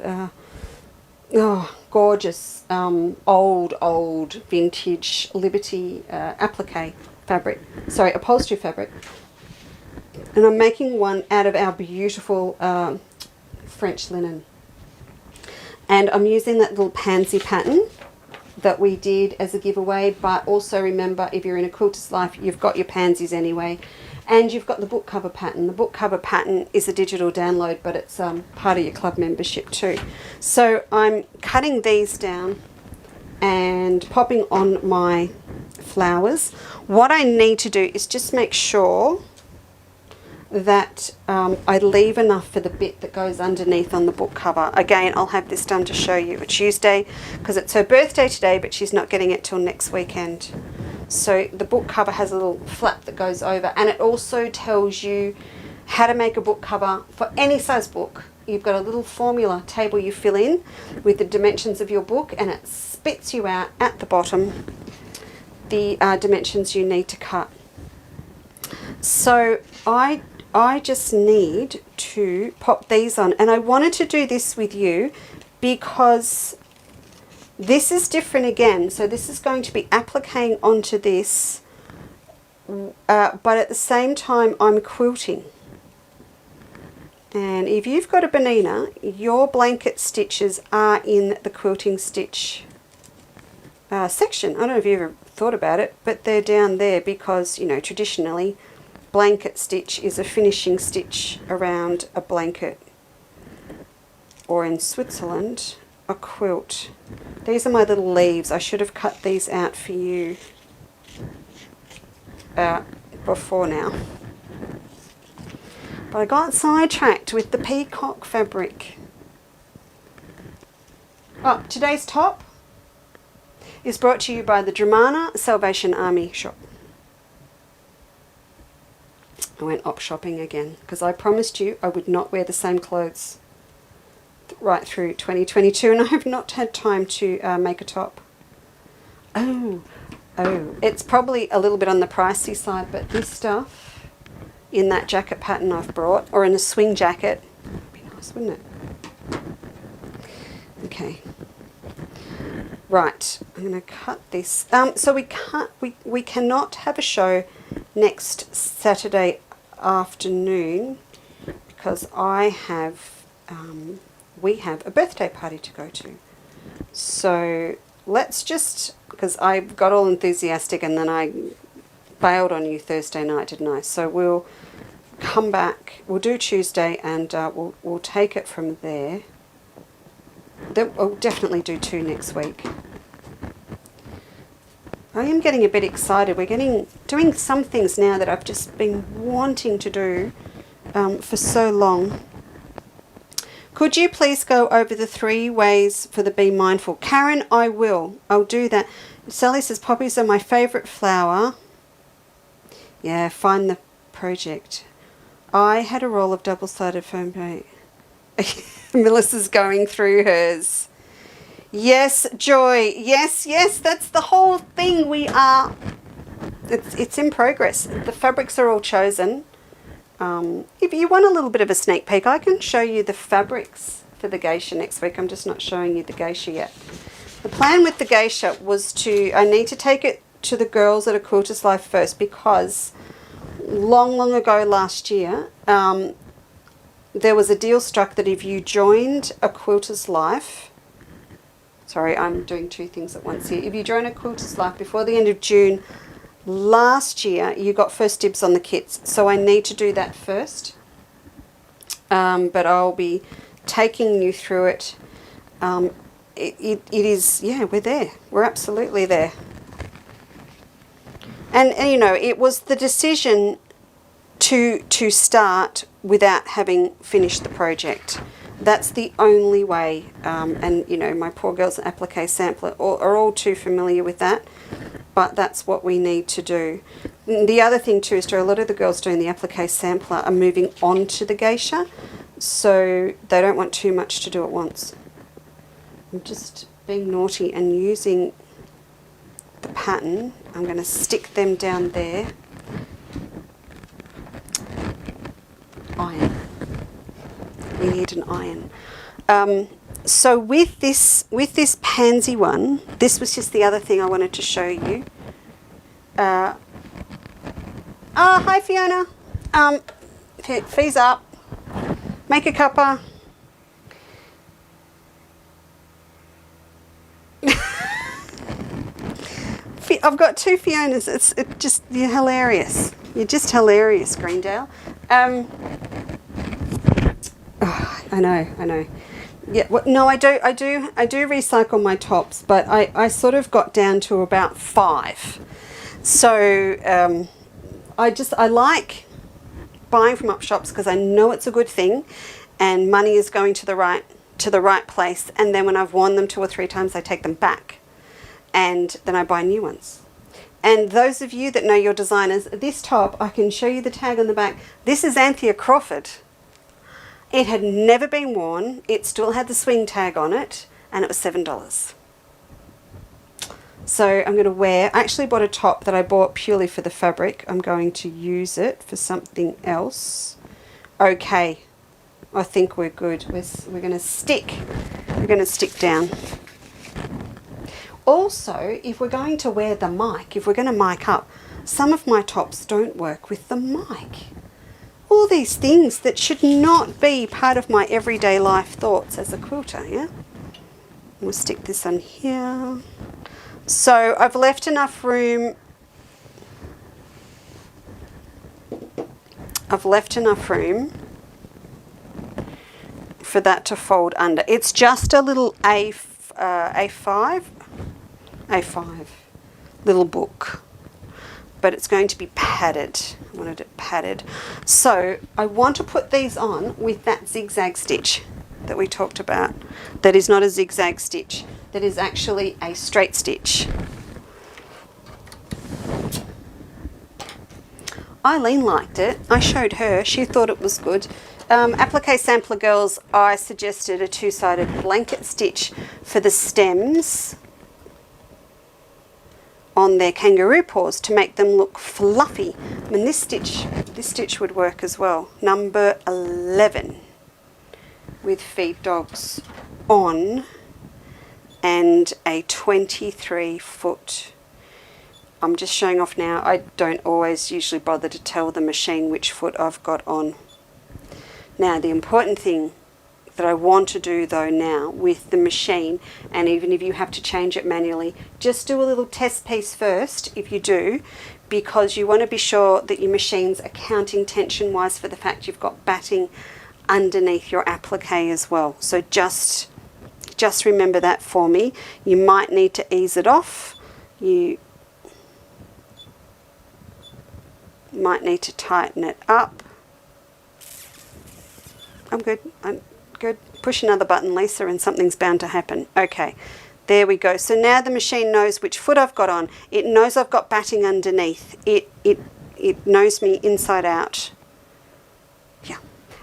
gorgeous old vintage Liberty applique fabric, sorry, upholstery fabric, and I'm making one out of our beautiful French linen, and I'm using that little pansy pattern that we did as a giveaway. But also remember, if you're in a quilter's life, you've got your pansies anyway. And you've got the book cover pattern. The book cover pattern is a digital download, but it's part of your club membership too. So I'm cutting these down and popping on my flowers. What I need to do is just make sure that I leave enough for the bit that goes underneath on the book cover. Again, I'll have this done to show you a Tuesday, because it's her birthday today, but she's not getting it till next weekend. So the book cover has a little flap that goes over, and it also tells you how to make a book cover for any size book. You've got a little formula table you fill in with the dimensions of your book, and it spits you out at the bottom the dimensions you need to cut. So I just need to pop these on, and I wanted to do this with you because this is different again. So this is going to be appliquing onto this, but at the same time I'm quilting. And if you've got a Bonina, your blanket stitches are in the quilting stitch section. I don't know if you ever thought about it, but they're down there because, you know, traditionally blanket stitch is a finishing stitch around a blanket, or in Switzerland, a quilt. These are my little leaves. I should have cut these out for you before now. But I got sidetracked with the peacock fabric. Oh, today's top is brought to you by the Dramana Salvation Army shop. I went op shopping again because I promised you I would not wear the same clothes right through 2022, and I have not had time to make a top. Oh, it's probably a little bit on the pricey side, but this stuff in that jacket pattern I've brought, or in a swing jacket, would be nice, wouldn't it? Okay. Right, I'm going to cut this. So we cannot have a show next Saturday afternoon because we have a birthday party to go to. So let's just, because I got all enthusiastic and then I bailed on you Thursday night, didn't I? So we'll come back, we'll do Tuesday, and we'll take it from there. We'll definitely do 2 next week. I am getting a bit excited. We're doing some things now that I've just been wanting to do for so long. Could you please go over the 3 ways for the Be Mindful? Karen, I will. I'll do that. Sally says, poppies are my favourite flower. Yeah, find the project. I had a roll of double-sided foam tape. Melissa's going through hers. Yes, Joy. Yes, that's the whole thing. We are It's in progress. The fabrics are all chosen. If you want a little bit of a sneak peek, I can show you the fabrics for the geisha next week. I'm just not showing you the geisha yet. The plan with the geisha was I need to take it to the girls at A Quilter's Life first, because long ago last year, there was a deal struck that if you joined A Quilter's Life, sorry, I'm doing two things at once here. If you join A Quilter's Life before the end of June last year, you got first dibs on the kits. So I need to do that first. But I'll be taking you through it. It is, yeah, we're there. We're absolutely there. And you know, it was the decision to start without having finished the project. That's the only way. And, you know, my poor girls at Applique Sampler are all too familiar with that. But that's what we need to do. The other thing too is a lot of the girls doing the Applique Sampler are moving on to the geisha. So they don't want too much to do at once. I'm just being naughty and using the pattern. I'm going to stick them down there. Iron. We need an iron. So with this pansy one, this was just the other thing I wanted to show you. Hi Fiona. Fees up. Make a cuppa. I've got two Fionas. It's just, you're hilarious. You're just hilarious, Greendale. Oh, I know. Yeah. No, I do recycle my tops, but I sort of got down to about 5. So I like buying from op shops because I know it's a good thing, and money is going to the right place. And then when I've worn them 2 or 3 times, I take them back, and then I buy new ones. And those of you that know your designers, this top, I can show you the tag on the back. This is Anthea Crawford. It had never been worn. It still had the swing tag on it, and it was $7. So I'm going to I actually bought a top that I bought purely for the fabric. I'm going to use it for something else. Okay, I think we're good. We're going to stick. We're going to stick down. Also, if we're going to wear the mic, if we're going to mic up, some of my tops don't work with the mic. All these things that should not be part of my everyday life thoughts as a quilter, yeah? We'll stick this on here. So I've left enough room. For that to fold under. It's just a little A5 little book, but it's going to be padded. I wanted it padded. So I want to put these on with that zigzag stitch that we talked about. That is not a zigzag stitch. That is actually a straight stitch. Eileen liked it. I showed her. She thought it was good. Applique Sampler girls, I suggested a 2-sided blanket stitch for the stems on their kangaroo paws to make them look fluffy. I mean, this stitch would work as well. Number 11 with feed dogs on, and a 23 foot. I'm just showing off now. I don't always usually bother to tell the machine which foot I've got on. Now, the important thing that I want to do though now with the machine, and even if you have to change it manually, just do a little test piece first if you do, because you want to be sure that your machine's accounting tension wise for the fact you've got batting underneath your applique as well. So just remember that for me. You might need to ease it off. You might need to tighten it up. I'm good. Push another button, Lisa, and something's bound to happen. Okay, there we go. So now the machine knows which foot I've got on. It knows I've got batting underneath. It knows me inside out. Yeah,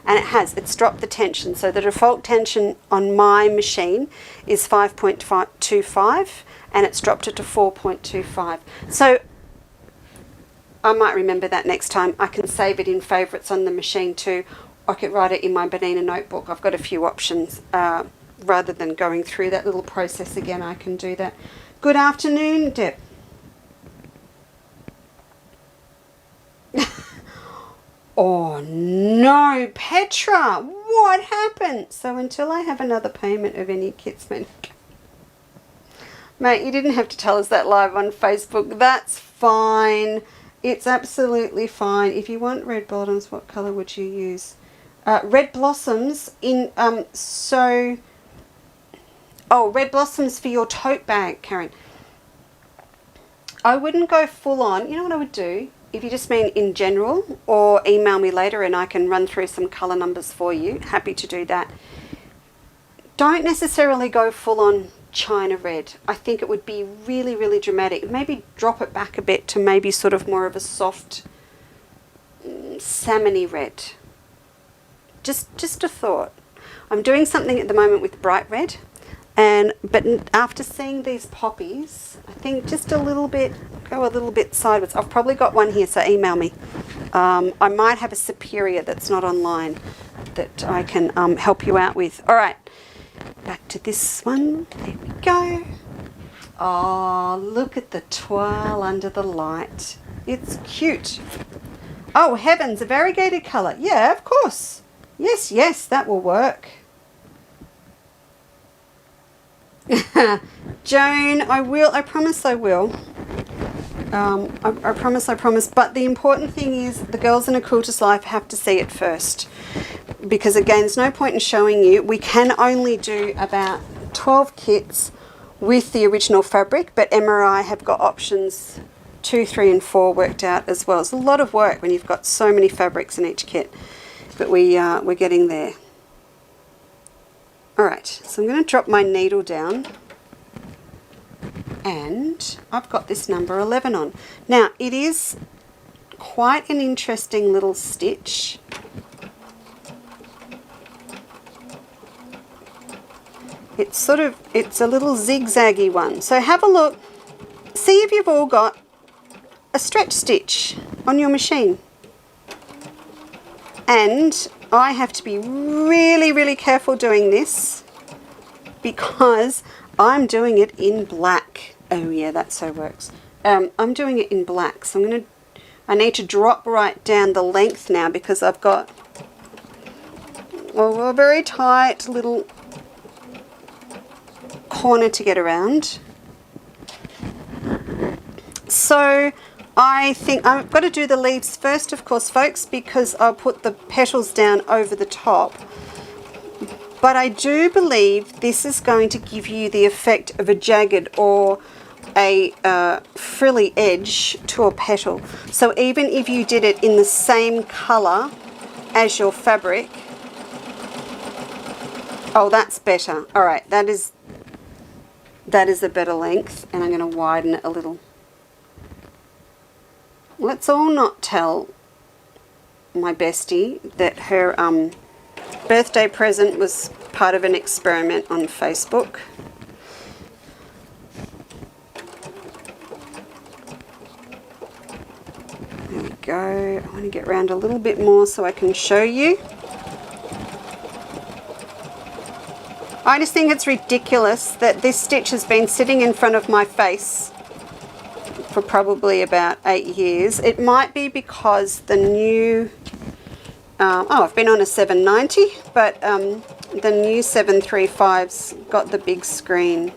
and it's dropped the tension. So the default tension on my machine is 5.25, and it's dropped it to 4.25. So I might remember that next time. I can save it in favourites on the machine too. I could write it in my Bonina notebook. I've got a few options. Rather than going through that little process again, I can do that. Good afternoon, Deb. Oh no, Petra, what happened? So until I have another payment of any kits, mate, you didn't have to tell us that live on Facebook. That's fine. It's absolutely fine. If you want red bottoms, what colour would you use? Red blossoms in red blossoms for your tote bag, Karen. I wouldn't go full on. You know what I would do? If you just mean in general, or email me later and I can run through some colour numbers for you. Happy to do that. Don't necessarily go full on China red. I think it would be really, really dramatic. Maybe drop it back a bit to maybe sort of more of a soft salmony red. Just a thought. I'm doing something at the moment with bright red, but after seeing these poppies, I think just go a little bit sideways. I've probably got one here, so email me. I might have a superior that's not online that I can help you out with. All right, back to this one. There we go. Oh, look at the twirl under the light. It's cute. Oh, heavens, a variegated colour. Yeah, of course. Yes, that will work. Joan, I will. I promise I will. I promise. But the important thing is the girls in A Quilter's Life have to see it first. Because again, there's no point in showing you. We can only do about 12 kits with the original fabric, but Emma and I have got options 2, 3 and 4 worked out as well. It's a lot of work when you've got so many fabrics in each kit. But we're getting there. Alright, so I'm going to drop my needle down, and I've got this number 11 on. Now, it is quite an interesting little stitch. It's a little zigzaggy one. So have a look, see if you've all got a stretch stitch on your machine. And I have to be really, really careful doing this because I'm doing it in black. Oh yeah, that so works. I'm doing it in black, so I need to drop right down the length now because I've got a very tight little corner to get around. So I think I've got to do the leaves first, of course, folks, because I'll put the petals down over the top. But I do believe this is going to give you the effect of a jagged or a frilly edge to a petal. So even if you did it in the same colour as your fabric, oh, that's better. All right, that is a better length, and I'm going to widen it a little. Let's all not tell my bestie that her birthday present was part of an experiment on Facebook. There we go. I want to get around a little bit more so I can show you. I just think it's ridiculous that this stitch has been sitting in front of my face for probably about 8 years. It might be because the new, I've been on a 790, but the new 735's got the big screen.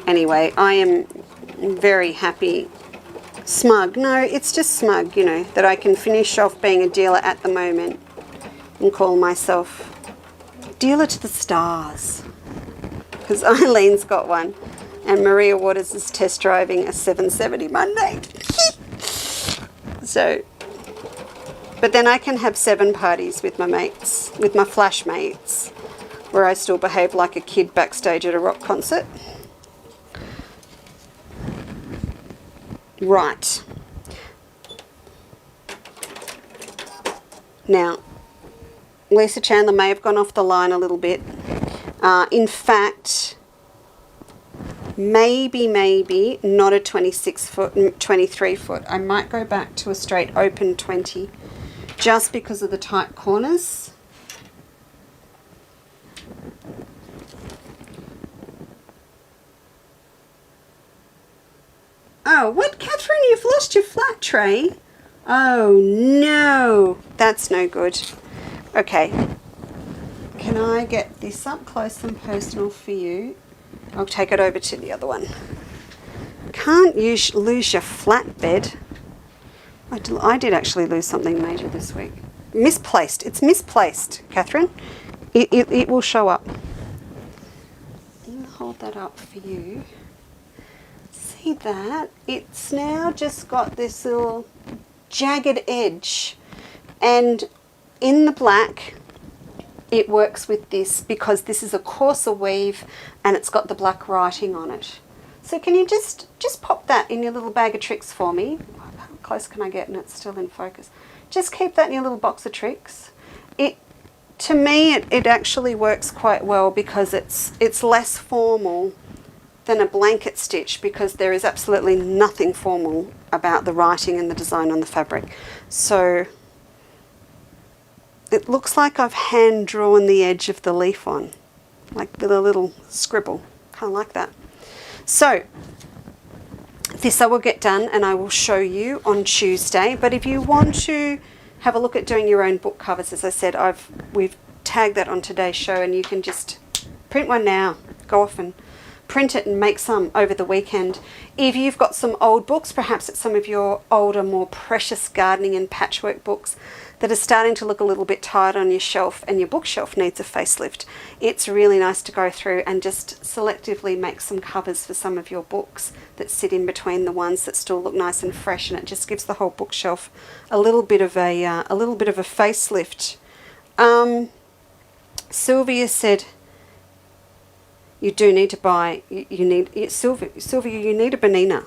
Anyway, I am very happy, smug. No, it's just smug, you know, that I can finish off being a dealer at the moment and call myself dealer to the stars. Because Eileen's got one and Maria Waters is test driving a 770 Monday. So, but then I can have 7 parties with my mates, with my flash mates, where I still behave like a kid backstage at a rock concert. Right. Now, Lisa Chandler may have gone off the line a little bit. In fact, Maybe not a 26 foot, 23 foot. I might go back to a straight open 20 just because of the tight corners. Oh, what, Catherine? You've lost your flat tray. Oh, no. That's no good. Okay. Can I get this up close and personal for you? I'll take it over to the other one. Can't you lose your flatbed? I did actually lose something major this week. Misplaced. It's misplaced, Catherine. It will show up. I'll hold that up for you. See that? It's now just got this little jagged edge. And in the black, it works with this because this is a coarser weave and it's got the black writing on it. So can you just pop that in your little bag of tricks for me? How close can I get and it's still in focus? Just keep that in your little box of tricks. To me, it actually works quite well because it's less formal than a blanket stitch because there is absolutely nothing formal about the writing and the design on the fabric. So it looks like I've hand drawn the edge of the leaf on, like with a little scribble, kind of like that. So this I will get done and I will show you on Tuesday. But if you want to have a look at doing your own book covers, as I said, we've tagged that on today's show and you can just print one now, go off and print it and make some over the weekend. If you've got some old books, perhaps it's some of your older, more precious gardening and patchwork books that are starting to look a little bit tired on your shelf and your bookshelf needs a facelift, it's really nice to go through and just selectively make some covers for some of your books that sit in between the ones that still look nice and fresh, and it just gives the whole bookshelf a little bit of a facelift. Sylvia said, you do need to buy, Sylvia, you need a Benina.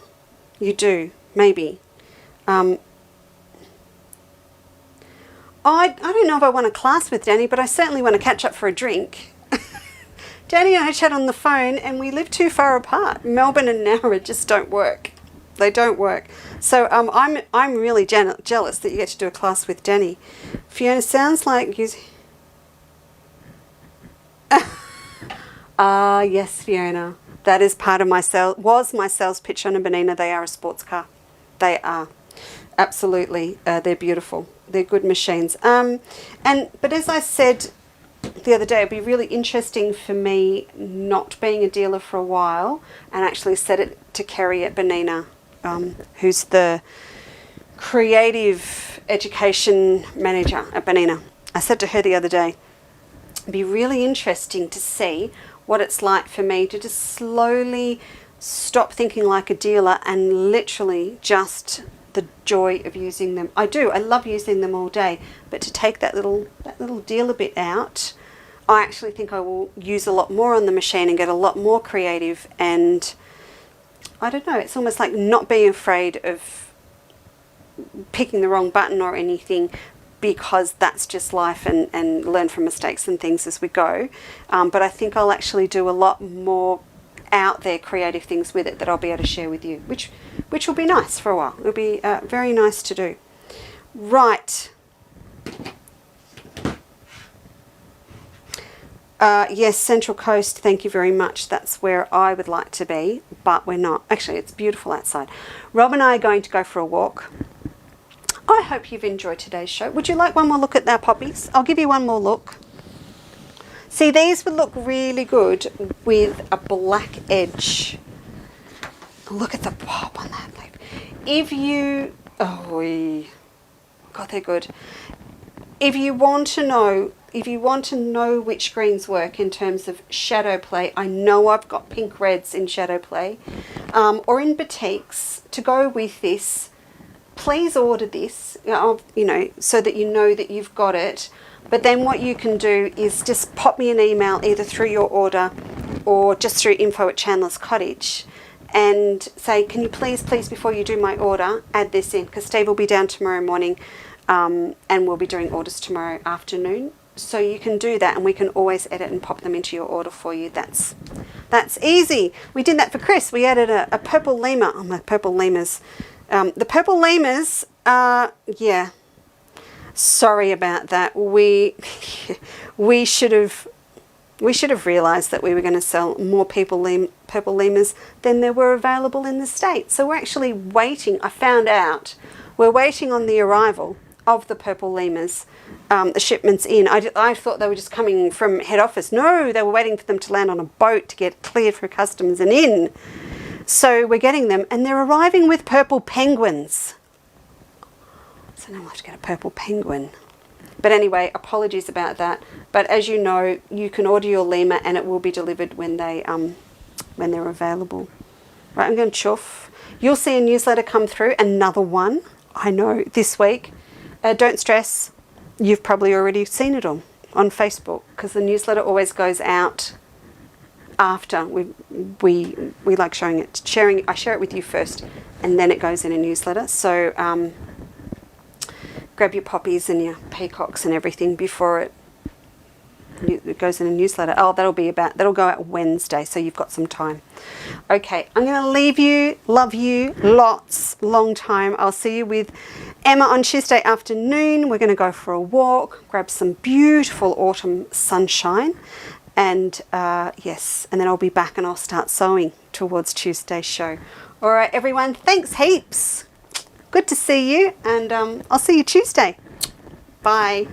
You do, maybe. I don't know if I want a class with Danny, but I certainly want to catch up for a drink. Danny and I chat on the phone and we live too far apart. Melbourne and Nowra just don't work. They don't work. So I'm really jealous that you get to do a class with Danny. Fiona, sounds like you... yes, Fiona. That is part of my sales pitch on a Benina. They are a sports car. They are. Absolutely. They're beautiful. They're good machines. But as I said the other day, it'd be really interesting for me, not being a dealer for a while, and actually set it to Kerry at Benina, who's the creative education manager at Benina. I said to her the other day, it'd be really interesting to see what it's like for me to just slowly stop thinking like a dealer and literally just the joy of using them. I love using them all day, but to take that little dealer bit out, I actually think I will use a lot more on the machine and get a lot more creative. And I don't know, it's almost like not being afraid of picking the wrong button or anything, because that's just life, and learn from mistakes and things as we go. But I think I'll actually do a lot more out there creative things with it that I'll be able to share with you, which will be nice for a while. It'll be very nice to do. Right. Yes, Central Coast, thank you very much. That's where I would like to be, but we're not. Actually, it's beautiful outside. Rob and I are going to go for a walk. I hope you've enjoyed today's show. Would you like one more look at our poppies? I'll give you one more look. See, these would look really good with a black edge. Look at the pop on that leaf. If you... Oh, God, they're good. If you want to know which greens work in terms of shadow play, I know I've got pink reds in shadow play, or in batiks to go with this. Please order this, so that you know that you've got it. But then what you can do is just pop me an email either through your order or just through info@Chandler's Cottage and say, can you please, before you do my order, add this in, because Steve will be down tomorrow morning and we'll be doing orders tomorrow afternoon. so you can do that, and we can always edit and pop them into your order for you. That's easy. We did that for Chris. We added a purple lemur. Oh, my purple lemurs. The purple lemurs, yeah. Sorry about that. We should have realised that we were going to sell more purple lemurs than there were available in the States. So we're actually waiting. I found out we're waiting on the arrival of the purple lemurs, the shipments in. I thought they were just coming from head office. No, they were waiting for them to land on a boat to get cleared for customs and in. So we're getting them, and they're arriving with purple penguins. So now I'll have to get a purple penguin. But anyway, apologies about that. But as you know, you can order your lemur and it will be delivered when they're available. Right, I'm going to chuff. You'll see a newsletter come through, another one. I know, this week. Don't stress. You've probably already seen it on Facebook, because the newsletter always goes out after we like sharing it. I share it with you first, and then it goes in a newsletter. So grab your poppies and your peacocks and everything before it goes in a newsletter. Oh, that'll go out Wednesday, so you've got some time. Okay, I'm going to leave you. Love you lots. Long time. I'll see you with Emma on Tuesday afternoon. We're going to go for a walk, grab some beautiful autumn sunshine, and yes, and then I'll be back and I'll start sewing towards Tuesday's show. All right, everyone. Thanks heaps. Good to see you, and I'll see you Tuesday. Bye.